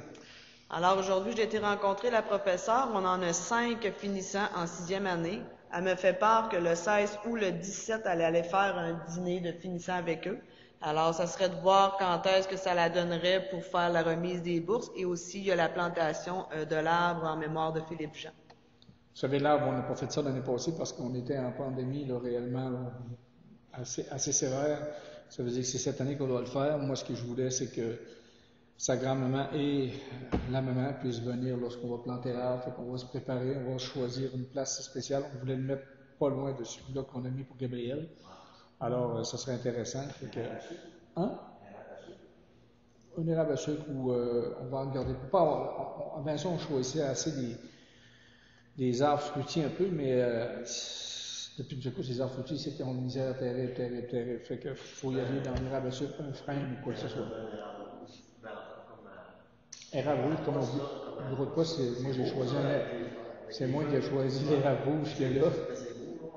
Alors aujourd'hui, j'ai été rencontrer la professeure. On en a 5 finissants en 6e année. Elle me fait part que le 16 ou le 17, elle allait faire un dîner de finissants avec eux. Alors, ça serait de voir quand est-ce que ça la donnerait pour faire la remise des bourses. Et aussi, il y a la plantation de l'arbre en mémoire de Philippe Jean. Vous savez, l'arbre, on n'a pas fait ça l'année passée parce qu'on était en pandémie là, réellement là, assez sévère. Ça veut dire que c'est cette année qu'on doit le faire. Moi, ce que je voulais, c'est que sa grand-maman et la maman puissent venir lorsqu'on va planter l'arbre. Fait qu'on va se préparer, on va choisir une place spéciale. On voulait le mettre pas loin de celui-là qu'on a mis pour Gabriel. Alors, ça serait intéressant. Fait que, hein? Un érable à sucre où on va en garder. Avant ça, on choisissait assez des arbres fruitiers un peu, mais depuis que j'écoute ces arbres fruitiers, c'était en misère terrible. Fait qu'il faut y aller dans l'érable à sucre, un frein ou quoi que ce soit. Érable rouge, comme on dit. Le bureau de poste, moi j'ai choisi c'est moi qui ai choisi l'érable rouge qui est là.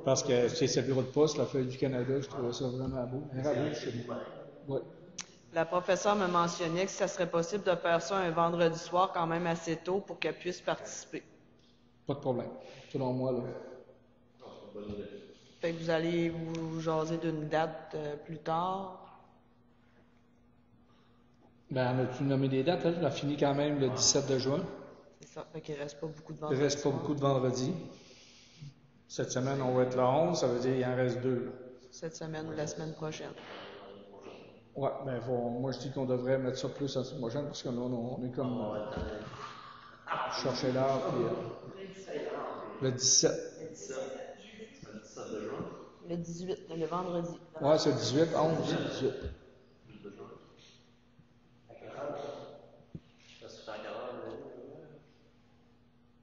Parce que c'est le bureau de poste, la feuille du Canada, je trouvais ça vraiment beau. L'érable rouge, c'est beau. Ouais. La professeure me mentionnait que ça serait possible de faire ça un vendredi soir quand même assez tôt pour qu'elle puisse participer. Pas de problème. Selon moi, là. Fait que vous allez vous jaser d'une date plus tard. Ben, on a-tu nommé des dates? Hein? On a fini quand même le 17 de juin. C'est ça. Fait qu'il ne reste pas beaucoup de Il vendredis. ne reste pas beaucoup de vendredis. Cette semaine, on va être le 11, ça veut dire qu'il en reste 2. Là. Cette semaine ou la semaine prochaine. Ouais, ben moi je dis qu'on devrait mettre ça plus la semaine prochaine parce que là, on est comme chercher l'heure. Le 17. Le 18, le vendredi. Ouais, c'est le 18, 11, c'est le 18.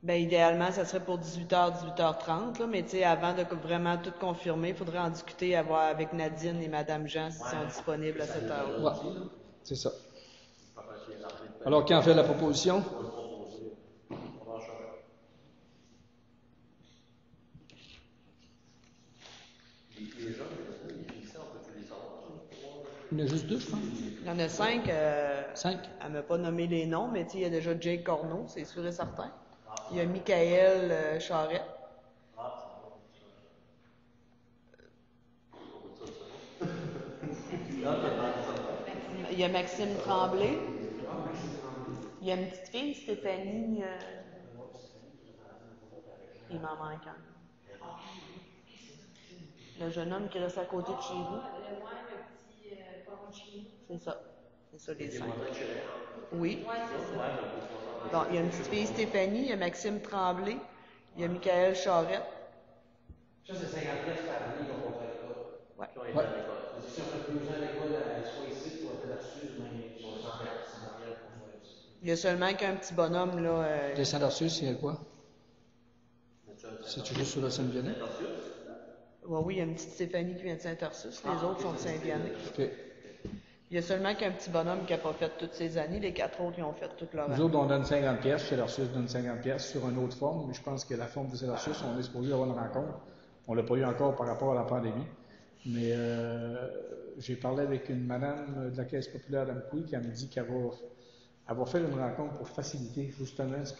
Ben, idéalement, ça serait pour 18h, 18h30, là, mais tu sais, avant de vraiment tout confirmer, il faudrait en discuter avec Nadine et Madame Jean s'ils sont disponibles à cette heure-là. Ouais, c'est ça. Alors, qui en fait la proposition? Il y en a juste 2, je pense. Il y en a 5. 5? Elle ne m'a pas nommé les noms, mais tu sais, il y a déjà Jake Corneau, c'est sûr et certain. Il y a Michael Charette. Il y a Maxime Tremblay. Il y a une petite fille, Stéphanie. Il m'en manque un. Le jeune homme qui reste à côté de chez vous. C'est ça. C'est ça, les 5. Oui. Bon, il y a une petite fille, Stéphanie. Il y a Maxime Tremblay. Il y a Michael Charette. Ça, c'est 50 pièces par année qu'on va faire là. Ouais. Ouais. Si on fait 2 ans d'école, soit ici, soit là-dessus, mais on va s'en faire 100 pièces pour faire ça. Il y a seulement qu'un petit bonhomme, là. Les Saint-Darcius, il y a quoi? C'est toujours sur la Saint-Vianney? Oui, il y a une petite Stéphanie qui vient de Saint-Ursus. Les autres sont de Saint-Vianney. OK. Il y a seulement qu'un petit bonhomme qui n'a pas fait toutes ces années. Les 4 autres, ils ont fait toute leur Nous année. autres, on donne 50 pièces. Saint-Darcius donne 50 pièces sur une autre forme, mais je pense que la forme de Saint-Darcius, on est supposé avoir une rencontre. On ne l'a pas eu encore par rapport à la pandémie. Mais j'ai parlé avec une madame de la Caisse populaire d'Amqui qui me dit qu'elle va faire une rencontre pour faciliter justement ce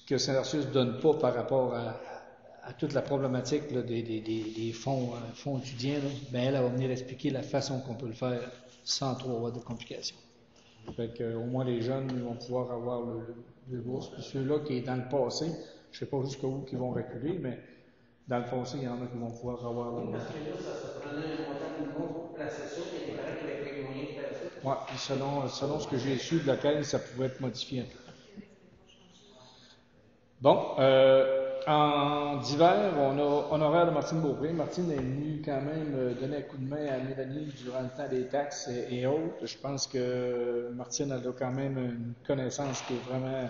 que Saint-Darcius ne donne pas par rapport à toute la problématique là, des fonds étudiants. Là. Ben, elle va venir expliquer la façon qu'on peut le faire sans trop avoir de complications. Fait que, au moins les jeunes ils vont pouvoir avoir le bourse. Puis ceux-là qui est dans le passé, je ne sais pas jusqu'où ils vont reculer, mais dans le passé, il y en a qui vont pouvoir avoir le bourse. Parce que là, ça prenait un montant de monde pour placer ça, qui était correct avec les moyens de faire ça. Oui, selon ce que j'ai su de la Caisse, ça pouvait être modifié un peu. Bon, en d'hiver, on a honoraire de Martine Beaupré. Martine est venue quand même donner un coup de main à Mélanie durant le temps des taxes et autres. Je pense que Martine a quand même une connaissance qui est vraiment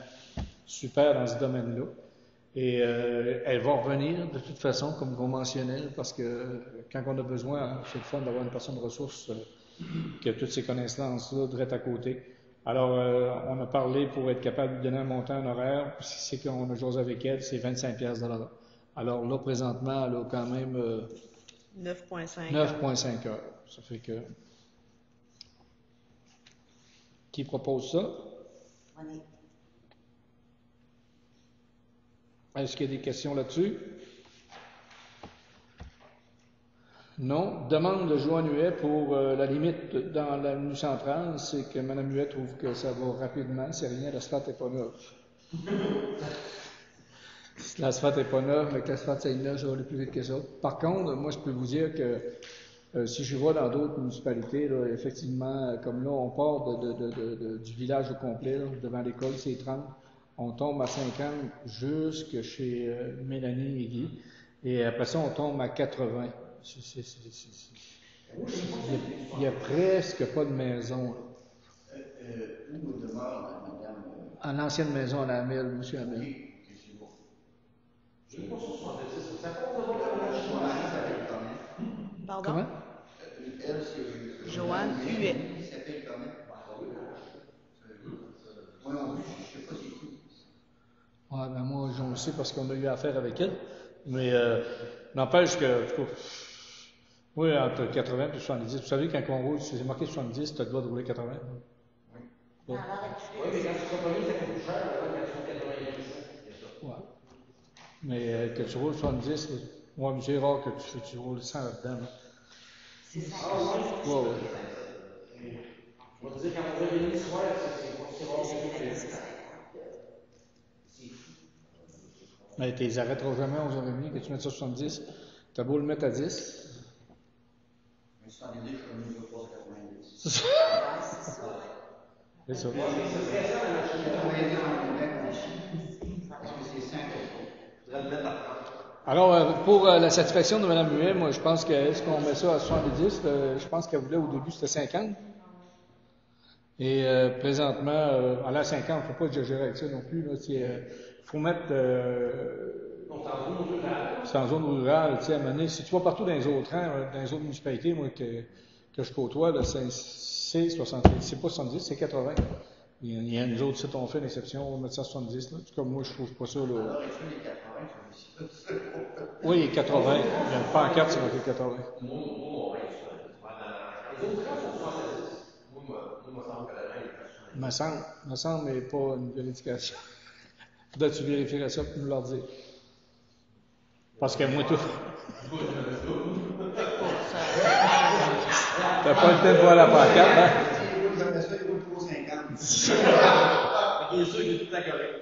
super dans ce domaine-là. Et elle va revenir de toute façon comme conventionnelle parce que quand on a besoin, c'est le fun d'avoir une personne de ressources qui a toutes ces connaissances-là direct à côté. Alors, on a parlé pour être capable de donner un montant honoraire, c'est qu'on a joué avec elle, c'est 25$ de l'heure. Alors là, présentement, elle a quand même 9,5 9,5 heures. Ça fait que... Qui propose ça? Monique. Est-ce qu'il y a des questions là-dessus? Non. Demande de Joanne Huet pour la limite dans l'avenue centrale, c'est que Mme Huet trouve que ça va rapidement. C'est rien, l'asphalte n'est pas neuve. Si l'asphalte n'est pas neuve, mais que l'asphalte c'est neuf, ça va aller plus vite que ça. Par contre, moi, je peux vous dire que si je vois dans d'autres municipalités, là, effectivement, comme là, on part du village au complet, là, devant l'école, c'est 30. On tombe à 50 jusque chez Mélanie et Guy. Et après ça, on tombe à 80. Il n'y a presque pas de maison. Où demeure madame? À l'ancienne maison à la Hamel, M. Hamel. Je ne sais pas sur 66, ça compte d'avoir la Pardon? Comment? Elle, c'est Joanne Huet. Il s'appelle quand même. Moi non plus, je ne sais pas c'est qui. Ouais, ben moi, je le sais parce qu'on a eu affaire avec elle. Mais n'empêche que, en tout cas, oui, entre 80 et 70. Vous savez, quand on roule, si c'est marqué 70, tu as le droit de rouler 80. Oui. Bon. À l'heure actuelle, Oui, mais quand tu compagnies, ça coûte plus cher, là, quand tu fais 80 Ouais. Mais que tu roules 70, moi, c'est rare que tu roules 100 là-dedans. Là. c'est ça. Ouais, ouais. On va te dire, quand on fait venir le soir, c'est rare que C'est ça. Mais tu les arrêteras jamais à 11h30, que tu mettes ça à 70. Tu as beau le mettre à 10. Mais sans l'idée, je suis venu au 390. C'est ça. Ouais, c'est ça. C'est ça. On va aider en même aussi. Parce que c'est 5 euros. Alors, pour la satisfaction de Mme Huet, moi, je pense que est-ce qu'on met ça à 70? Je pense qu'elle voulait au début, c'était 50. Et présentement, à la 50, il ne faut pas exagérer avec ça non plus. Il faut mettre... c'est en zone rurale. À un moment donné, si tu vas partout dans les autres rangs, dans les autres municipalités, moi, que je côtoie, là, c'est 70. C'est pas 70, c'est 80. Il y a nous autres sites, on fait une exception, on va mettre ça à 70. Là. En tout cas, moi, je trouve pas ça. Là. Alors, il fait les 80, je me suis Oui, 80. Il y a une pancarte, c'est marqué 80. Me semble, mais pas une vérification. Faudrait que tu vérifierais ça pour nous leur dire. Parce que moi, tout. Bon, ça- T'as pas le temps de voir la pancarte, hein? J'aimerais ça, il roule pour 50. Il est sûr qu'il est tout à correct.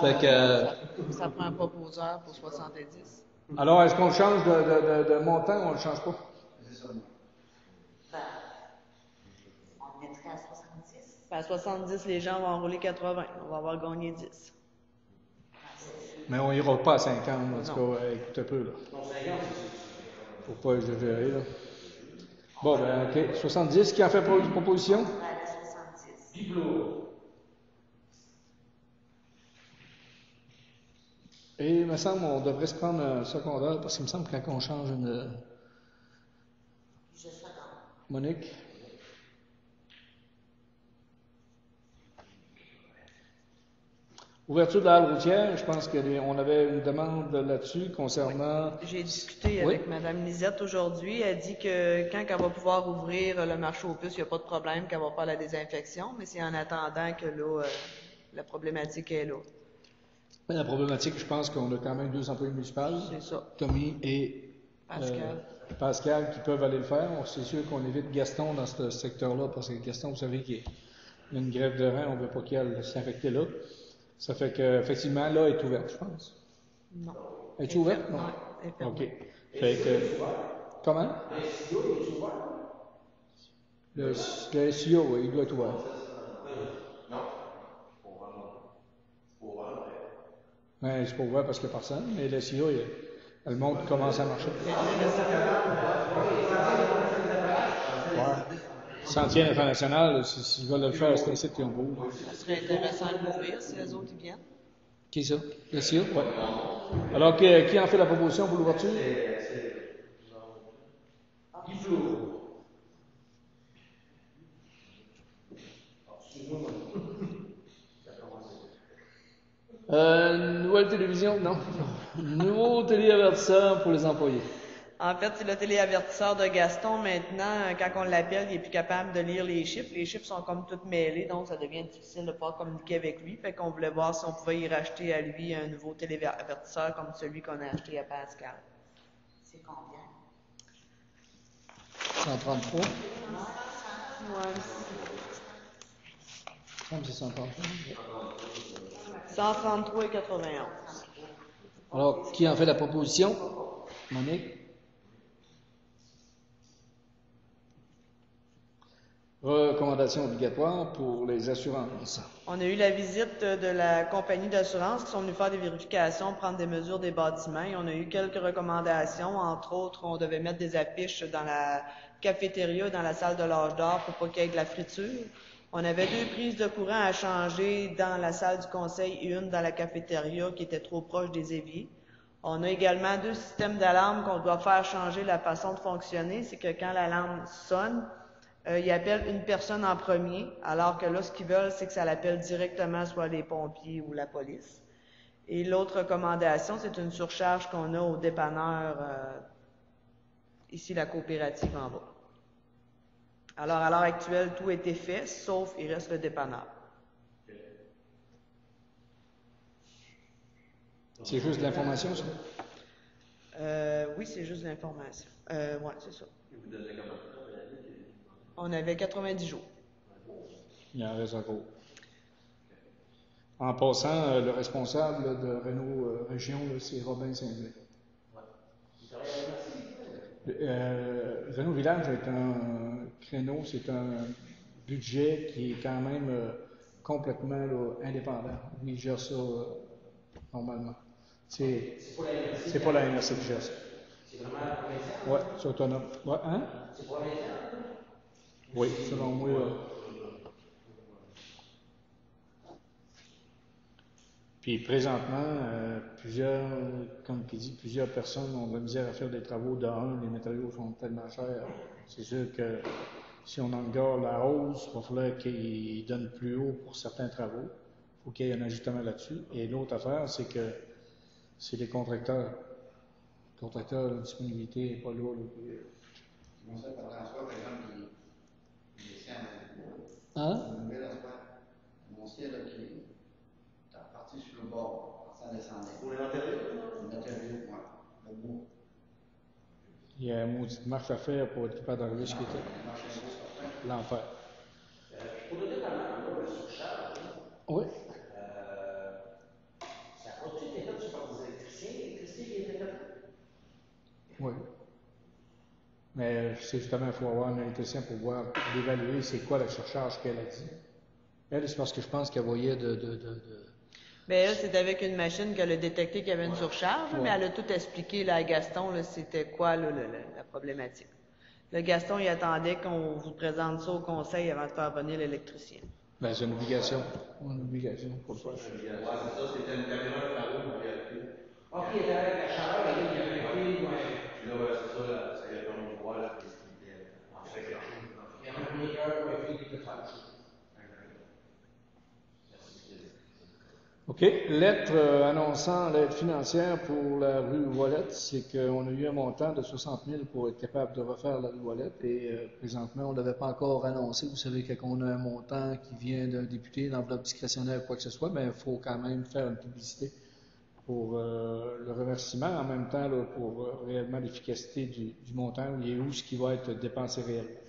Fait que, ça prend un proposeur pour 70. alors, est-ce qu'on le change de montant ou on le change pas? C'est ça. Ben, on mettrait à 70. À 70, les gens vont en rouler 80. On va avoir gagné 10. Mais on ira pas à 50, en tout cas, écoute un peu, là. Non, 50, Faut pas exagérer, là. Bon, ben, OK. 70, qui en fait proposition? On va aller à 70. Biplo. Et il me semble qu'on devrait se prendre un secondaire, parce qu'il me semble que quand on change une... Je seconde. Monique? Ouverture de la halle routière, je pense qu'on avait une demande là-dessus concernant... J'ai discuté Oui. avec Mme Lisette aujourd'hui. Elle dit que quand elle va pouvoir ouvrir le marché aux puces, il n'y a pas de problème, qu'elle va faire la désinfection, mais c'est en attendant que là, la problématique est là. La problématique, je pense qu'on a quand même 2 employés municipaux, C'est ça. Tommy et Pascal, qui peuvent aller le faire. C'est sûr qu'on évite Gaston dans ce secteur-là, parce que Gaston, vous savez qu'il y a une grève de rein, on ne veut pas qu'il aille s'infecter là. Ça fait qu'effectivement, là, elle est ouverte, je pense. Non. Es-tu ouverte? Non. Elle est fermée. OK. Fait que... Comment? Le SEO, oui, il doit être ouvert. Ouais, c'est pas ouvert parce qu'il n'y a personne, mais le SEO, le monde commence à marcher. Ouais. Sentier international, s'ils veulent le faire, c'est un site qui ont beau. Ça serait intéressant de l'ouvrir si les autres y viennent. Qui est ça? Le SEO? Oui. Alors, qui en fait la proposition pour l'ouverture? Nouvelle télévision? Non. Nouveau téléavertisseur pour les employés. En fait, c'est le téléavertisseur de Gaston. Maintenant, quand on l'appelle, il est plus capable de lire les chiffres. Les chiffres sont comme tous mêlés, donc ça devient difficile de pouvoir communiquer avec lui. Fait qu'on voulait voir si on pouvait y racheter à lui un nouveau téléavertisseur comme celui qu'on a acheté à Pascal. C'est combien? 133. Ouais. Il me semble que c'est 133. 133 et 91. Alors, qui en fait la proposition? Monique? Recommandation obligatoire pour les assurances. On a eu la visite de la compagnie d'assurance qui sont venus faire des vérifications, prendre des mesures des bâtiments. Et on a eu quelques recommandations. Entre autres, on devait mettre des affiches dans la cafétéria, dans la salle de l'âge d'or pour pas qu'il y ait de la friture. On avait 2 prises de courant à changer dans la salle du conseil et une dans la cafétéria qui était trop proche des éviers. On a également 2 systèmes d'alarme qu'on doit faire changer la façon de fonctionner. C'est que quand l'alarme sonne, ils appellent une personne en premier, alors que là, ce qu'ils veulent, c'est que ça l'appelle directement soit les pompiers ou la police. Et l'autre recommandation, c'est une surcharge qu'on a au dépanneur, ici la coopérative en bas. Alors, à l'heure actuelle, tout a été fait, sauf il reste le dépanneur. C'est juste de l'information, ça? Oui, c'est juste l'information. Ouais, c'est ça. On avait 90 jours. Il en reste encore. En passant, le responsable là, de Renault Région, là, c'est Robin Saint-Louis. Renault Village est un créneau, c'est un budget qui est quand même complètement là, indépendant. Il gère ça normalement. C'est pas la MRC qui gère ça. C'est vraiment provincial? Oui, c'est autonome. Ouais, hein? C'est provincial? Oui, selon moi. Puis présentement, plusieurs personnes ont de la misère à faire des travaux. Les matériaux sont tellement chers. C'est sûr que si on engare la hausse, il va falloir qu'ils donnent plus haut pour certains travaux. Il faut qu'il y ait un ajustement là-dessus. Et l'autre affaire, c'est que c'est les contracteurs. Les contracteurs, la disponibilité n'est pas là. Mon seul François, par exemple, il est ici en Hein? une nouvelle affaire. Mon ciel, là, qui est parti sur le bord, ça descendait. Pour les matériaux? Une interview, moi. Il y a une maudite marche à faire pour être capable d'arriver jusqu'à l'enfer. Pour le dépanneur, le surcharge, Oui. ça a-tu été fait par des électriciens qui étaient fait? Oui. Mais c'est justement, il faut avoir un électricien pour voir, d'évaluer c'est quoi la surcharge qu'elle a dit. Elle, c'est parce que je pense qu'elle voyait Ben elle, c'est avec une machine qu'elle a détecté qu'il y avait une surcharge, Ouais. mais elle a tout expliqué là, à Gaston, là, c'était quoi là, la problématique. Le Gaston, il attendait qu'on vous présente ça au conseil avant de faire venir l'électricien. Ben, c'est une obligation. Une obligation pour le faire. Ouais, c'est ça, c'était une caméra infrarouge en réalité. Ok, avec la chaleur, il y avait un fil, Puis là, ouais, c'est ça, là, ça lui a permis de voir là, ce qui était en fait. il y avait un breaker ou un fil qui était fâché. OK. Lettre annonçant l'aide financière pour la rue Ouellette, c'est qu'on a eu un montant de 60 000 pour être capable de refaire la rue Ouellette et présentement, on ne l'avait pas encore annoncé. Vous savez, quand on a un montant qui vient d'un député, l'enveloppe discrétionnaire ou quoi que ce soit, mais il faut quand même faire une publicité pour le remerciement, en même temps là, pour réellement l'efficacité du montant et où ce qui va être dépensé réellement.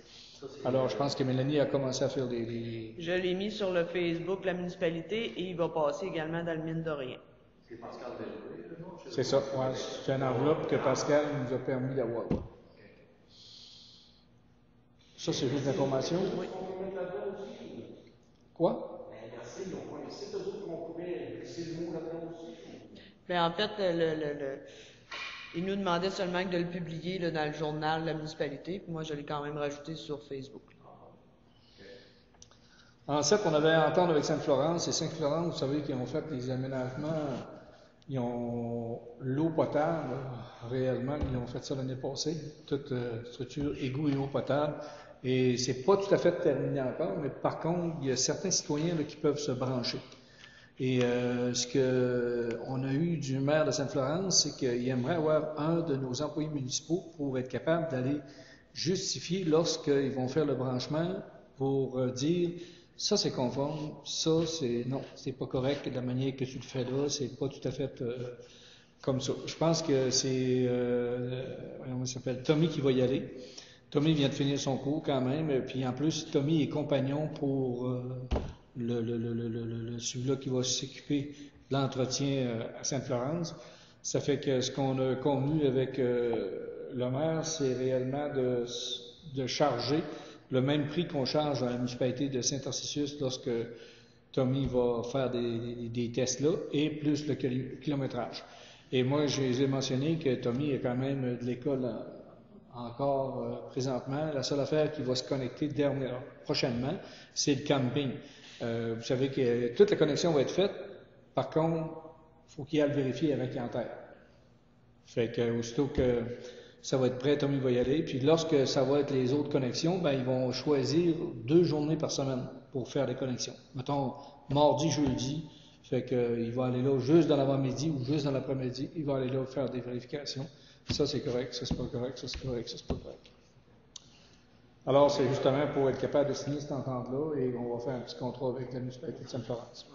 Alors, je pense que Mélanie a commencé à faire Je l'ai mis sur le Facebook de la municipalité et il va passer également dans le mine d'Orient. C'est Pascal Deloué, le nom? C'est ça, ouais, c'est une enveloppe que Pascal nous a permis d'avoir. Ça, c'est juste l'information? Oui. Quoi? Ben, en fait, il nous demandait seulement que de le publier là, dans le journal de la municipalité, puis moi, je l'ai quand même rajouté sur Facebook. En 7, on avait à entendre avec Sainte-Florence. Et Sainte-Florence, vous savez qu'ils ont fait des aménagements. Ils ont l'eau potable, réellement. Ils ont fait ça l'année passée. Toute structure, égout et eau potable. Et c'est pas tout à fait terminé encore, mais par contre, il y a certains citoyens là, qui peuvent se brancher. Et ce qu'on a eu du maire de Sainte-Florence, c'est qu'il aimerait avoir un de nos employés municipaux pour être capable d'aller justifier lorsqu'ils vont faire le branchement pour dire ça c'est conforme, ça c'est non, c'est pas correct de la manière que tu le fais là, c'est pas tout à fait comme ça. Je pense que c'est comment ça s'appelle, Tommy qui va y aller. Tommy vient de finir son cours quand même, puis en plus Tommy est compagnon pour celui-là qui va s'occuper de l'entretien à Sainte-Florence. Ça fait que ce qu'on a convenu avec le maire, c'est réellement de charger le même prix qu'on charge à la municipalité de Saint-Arcisius lorsque Tommy va faire des tests là, et plus le kilométrage. Et moi, j'ai mentionné que Tommy est quand même de l'école encore présentement. La seule affaire qui va se connecter prochainement, c'est le camping. Vous savez que toute la connexion va être faite. Par contre, il faut qu'il aille le vérifier avec Yanterre. Fait que aussitôt que ça va être prêt, Tommy va y aller. Puis lorsque ça va être les autres connexions, ben ils vont choisir 2 journées par semaine pour faire les connexions. Mettons mardi, jeudi. Fait que il va aller là juste dans l'avant-midi ou juste dans l'après-midi. Il va aller là faire des vérifications. Ça c'est correct, ça c'est pas correct, ça c'est correct, ça c'est pas correct. Alors, c'est justement pour être capable de signer cette entente-là et on va faire un petit contrat avec la municipalité de Sainte-Florence.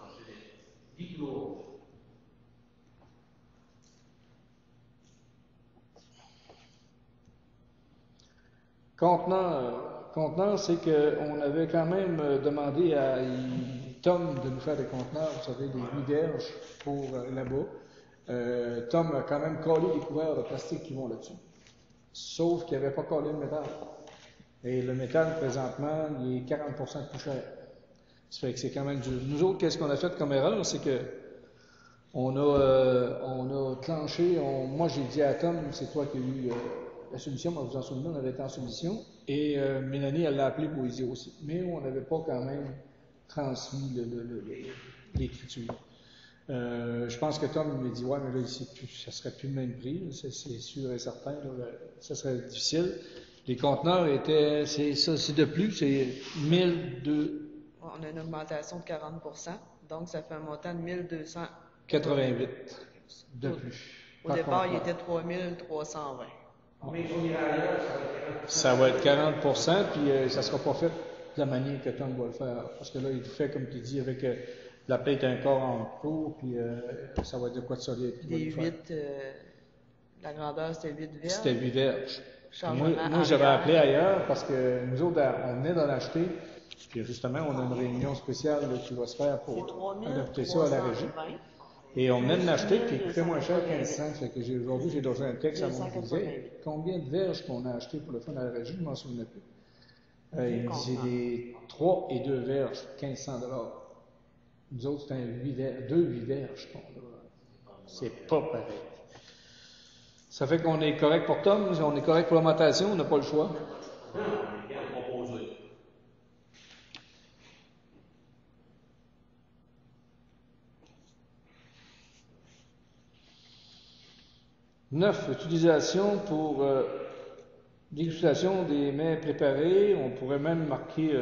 Conteneur, c'est qu'on avait quand même demandé à Tom de nous faire des conteneurs, vous savez, des 8 verges pour là-bas. Tom a quand même collé les couverts de plastique qui vont là-dessus. Sauf qu'il n'avait pas collé le métal. Et le métal, présentement, il est 40% plus cher. Ça fait que c'est quand même dur. Nous autres, qu'est-ce qu'on a fait comme erreur? C'est que on a clenché, moi j'ai dit à Tom, c'est toi qui as eu la solution, moi vous en souvenez, on avait été en solution, et Mélanie, elle l'a appelé Boisier aussi. Mais on n'avait pas quand même transmis l'écriture. Je pense que Tom m'a dit, ouais, mais là, ça serait plus le même prix, c'est sûr et certain, là, ça serait difficile. Les conteneurs étaient, c'est de plus, c'est 1002. On a une augmentation de 40%, donc ça fait un montant de 1288 de plus. Au départ, il était 3320. Mais il faut dire ailleurs, ça va être 40%, puis ça ne sera pas fait de la manière que Tom va le faire. Parce que là, il fait, comme tu dis, avec la plate encore en cours, puis ça va être de quoi de solide. Les 8, La grandeur, c'était 8 verges. C'était 8 verges. Chargement Moi j'avais arrière. appelé ailleurs parce que nous autres, on venait d'en acheter. Puis justement, on a une réunion spéciale là, qui va se faire C'est pour adapter ça à la régie. 3320. Et on venait de l'acheter, puis il coûtait moins cher que 1500. Fait que aujourd'hui, j'ai donné un texte à mon qui disait combien de verges qu'on a acheté pour le fun à la régie, je ne m'en souvenais plus. Il me disait des 3 et 2 verges, 1500 $. Nous autres, c'était 2 8 verges qu'on a. C'est pas pareil. Ça fait qu'on est correct pour Tom, on est correct pour l'alimentation, on n'a pas le choix. Composé. 9, utilisation pour dégustation des mets préparés. On pourrait même marquer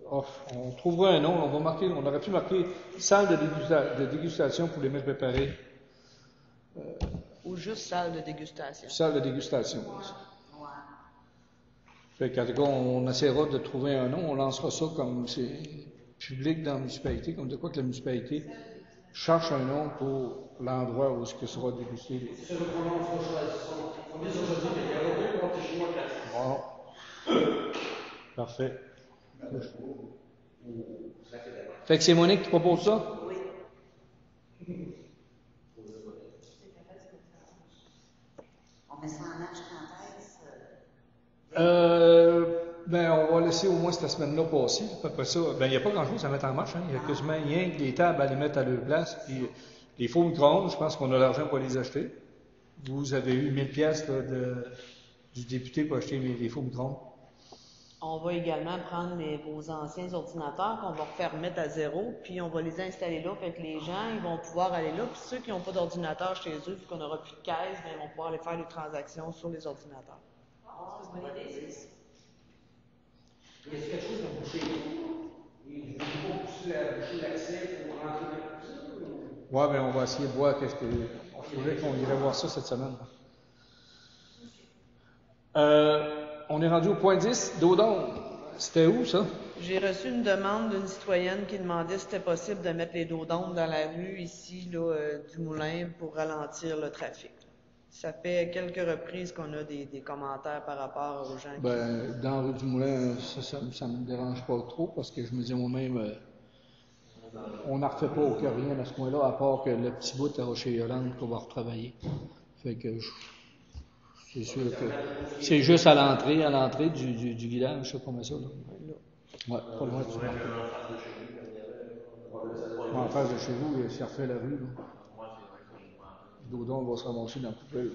off. On trouvera un nom. On aurait pu marquer salle de dégustation pour les mets préparés. Ou juste salle de dégustation. Salle de dégustation. Fait qu'en tout cas, on essaiera de trouver un nom. On lancera ça comme c'est public dans la municipalité, comme de quoi que la municipalité cherche un nom pour l'endroit où ce que sera dégusté. C'est le pronom, on dit aujourd'hui, mais il y a aucun compte chez moi classique. Bon. Parfait. Fait que c'est Monique qui propose ça? On met ça en marche quand est-ce? Ben, on va laisser au moins cette semaine-là passer. Après ça, ben, il n'y a pas grand-chose à mettre en marche. Hein. Il y a quasiment rien que les tables à les mettre à leur place. Puis les faux micro-ondes, je pense qu'on a l'argent pour les acheter. Vous avez eu 1000 pièces du député pour acheter les faux micro-ondes. On va également prendre vos anciens ordinateurs qu'on va refaire mettre à zéro, puis on va les installer là. Fait que les gens, ils vont pouvoir aller là. Puis ceux qui n'ont pas d'ordinateur chez eux, vu qu'on n'aura plus de caisse, ben, ils vont pouvoir aller faire les transactions sur les ordinateurs. C'est une bonne idée. Il y a quelque chose dans boucher et vous ne pouvez pas boucher l'accès pour rentrer dans ça? Ouais, ben, on va essayer de voir qu'est-ce que. On trouvait qu'on irait voir ça cette semaine. On est rendu au point 10, dos d'onde. C'était où, ça? J'ai reçu une demande d'une citoyenne qui demandait si c'était possible de mettre les dos d'onde dans la rue ici, là, du Moulin, pour ralentir le trafic. Ça fait quelques reprises qu'on a des commentaires par rapport aux gens qui... Ben, dans la rue du Moulin, ça me dérange pas trop, parce que je me dis moi-même, on n'en refait pas aucun rien à ce coin-là, à part que le petit bout à Rocher-Yolande qu'on va retravailler. Fait que c'est sûr que c'est juste à l'entrée du village, ça, qu'on met ça, là. Ouais, pas loin du marché. En face de chez vous, il s'est refait la rue, là. Daudon va se ramasser dans la poubelle.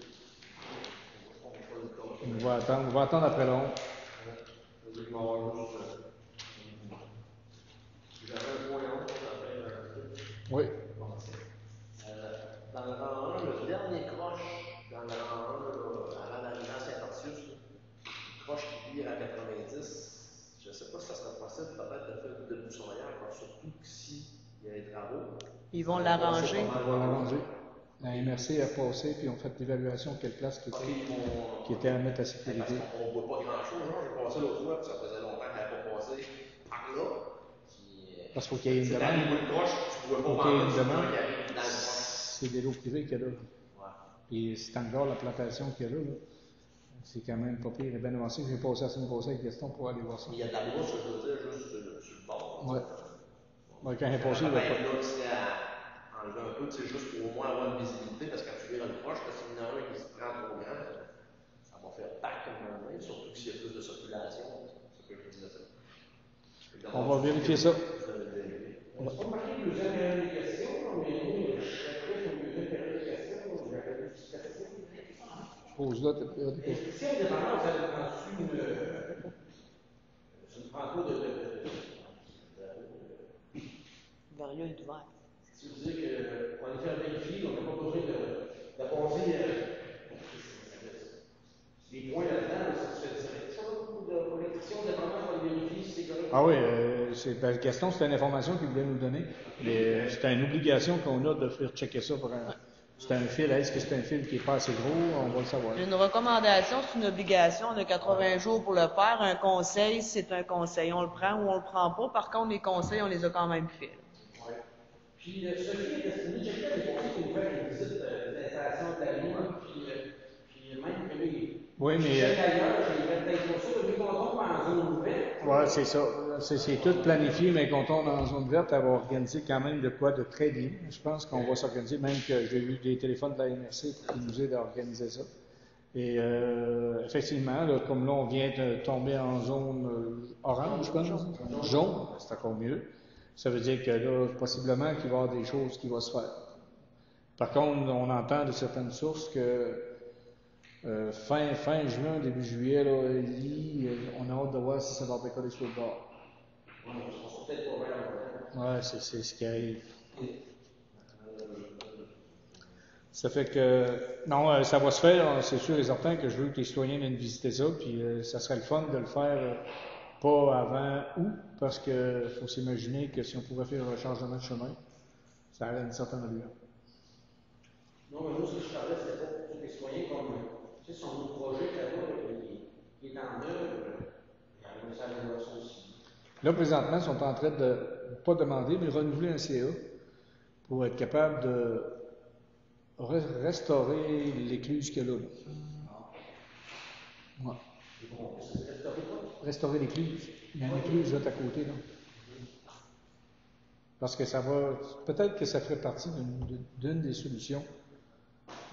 On va attendre après l'ombre. J'avais un point 11, Oui. dans le rang 1, le dernier croche, dans le rang 1, avant d'arriver à Saint-Arcius, croche qui vire à 90. Je ne sais pas si ça serait possible, peut-être de faire de boussonnière, surtout s'il y a des travaux. Ils vont l'arranger. On va l'arranger. La MRC a passé, puis on fait l'évaluation de quelle place qui était à mettre à sécurité. On ne voit pas grand-chose. J'ai passé l'autre fois, puis ça faisait longtemps qu'elle n'avait pas passé par là. Parce qu'il faut qu'il y ait une C'est dans demande. le croche, tu ne Faut vois qu'il y ait pas une demande. dans le croche. C'est des lots privés qu'il y a là. Puis c'est encore la plantation qu'il y a là. C'est quand même pas pire et bien avancé. J'ai passé la semaine passée avec Gaston pour aller voir ça. Il y a de la brousse, je veux dire, juste sur le bord. Ouais. Ouais, quand il est passé, il va pas. Là, tu sais, à enlever un peu, c'est juste pour au moins avoir une visibilité, parce que quand tu vires une croche, s'il y en a un qui se prend trop grand, ça va faire pack comme un moment, surtout s'il y a plus de circulation. C'est ce que je disais ça. On va vérifier ça. On n'a pas marqué le deuxième période de questions, mais nous, je serais prêt pour le deuxième période de questions. J'aurais plus de questions. Pose-là, t'as période de questions. Si on dépendant, vous avez prendre une photo de Vario est ouvert. Ça veut dire qu'on va faire vérifier, on n'a pas besoin d'apposer des points là-dedans, ça se fait direct. Ça, pour l'élection, dépendant, on va vérifier si c'est correct. Ah oui, Gaston, c'était une information qu'il voulait nous donner. Mais c'était une obligation qu'on a de faire checker ça pour un. C'est un fil. Est-ce que c'est un fil qui n'est pas assez gros? On va le savoir. Une recommandation, c'est une obligation. On a 80 jours pour le faire. Un conseil, c'est un conseil. On le prend ou on le prend pas. Par contre, les conseils, on les a quand même faits. Puis, Sophie est destinée, j'ai fait des conseils pour nous faire une visite d'installation de la ligne. Oui, mais. D'ailleurs, j'ai peut-être pour ça, vu qu'on tombe en zone ouverte. Oui, c'est ça. C'est tout planifié, mais qu'on tombe en zone verte, elle va organiser quand même de quoi de très bien. Je pense qu'on va s'organiser, même que j'ai eu des téléphones de la MRC qui nous aident à organiser ça. Et effectivement, là, comme là, on vient de tomber en zone orange, je pense, jaune, c'est encore mieux. Ça veut dire que là, possiblement qu'il va y avoir des choses qui vont se faire. Par contre, on entend de certaines sources que fin juin, début juillet, là, on a hâte de voir si ça va décoller sur le bord. Ouais, c'est ce qui arrive. Ça fait que, non, ça va se faire, c'est sûr et certain que je veux que les citoyens viennent visiter ça, puis ça serait le fun de le faire pas avant août, parce qu'il faut s'imaginer que si on pouvait faire un changement de chemin, ça aurait une certaine allure. Non, mais moi, ce que je parlais, c'était pas pour les citoyens comme, tu sais, son autre projet là-bas, qui est en œuvre, il y a un message de ça aussi. Là, présentement, ils sont en train de, pas demander, mais renouveler un CA pour être capable de restaurer l'écluse qu'il y a là. Ouais. Restaurer l'écluse. Il y a une écluse là à côté, là. Parce que ça va, peut-être que ça ferait partie d'une des solutions,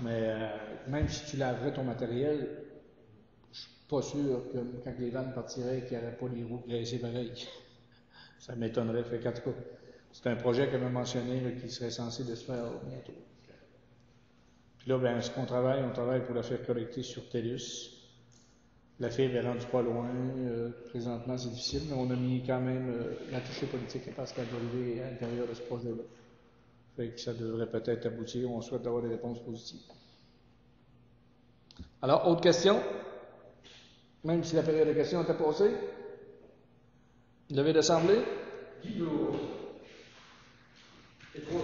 mais même si tu laverais ton matériel, je suis pas sûr que quand les vannes partiraient, qu'il n'y aurait pas les roues graissées pareil. Ça m'étonnerait. Fait qu'en tout cas, c'est un projet que m'a mentionné là, qui serait censé de se faire bientôt. Puis là, ben, ce qu'on travaille, on travaille pour la faire collecter sur TELUS. La fibre est rendue pas loin. Présentement, c'est difficile, mais on a mis quand même la touche politique à Pascal Derivé à l'intérieur de ce projet-là. Fait que ça devrait peut-être aboutir. On souhaite avoir des réponses positives. Alors, autre question? Même si la période de questions était passée? Levée d'assemblée? Guy Blour. C'est trop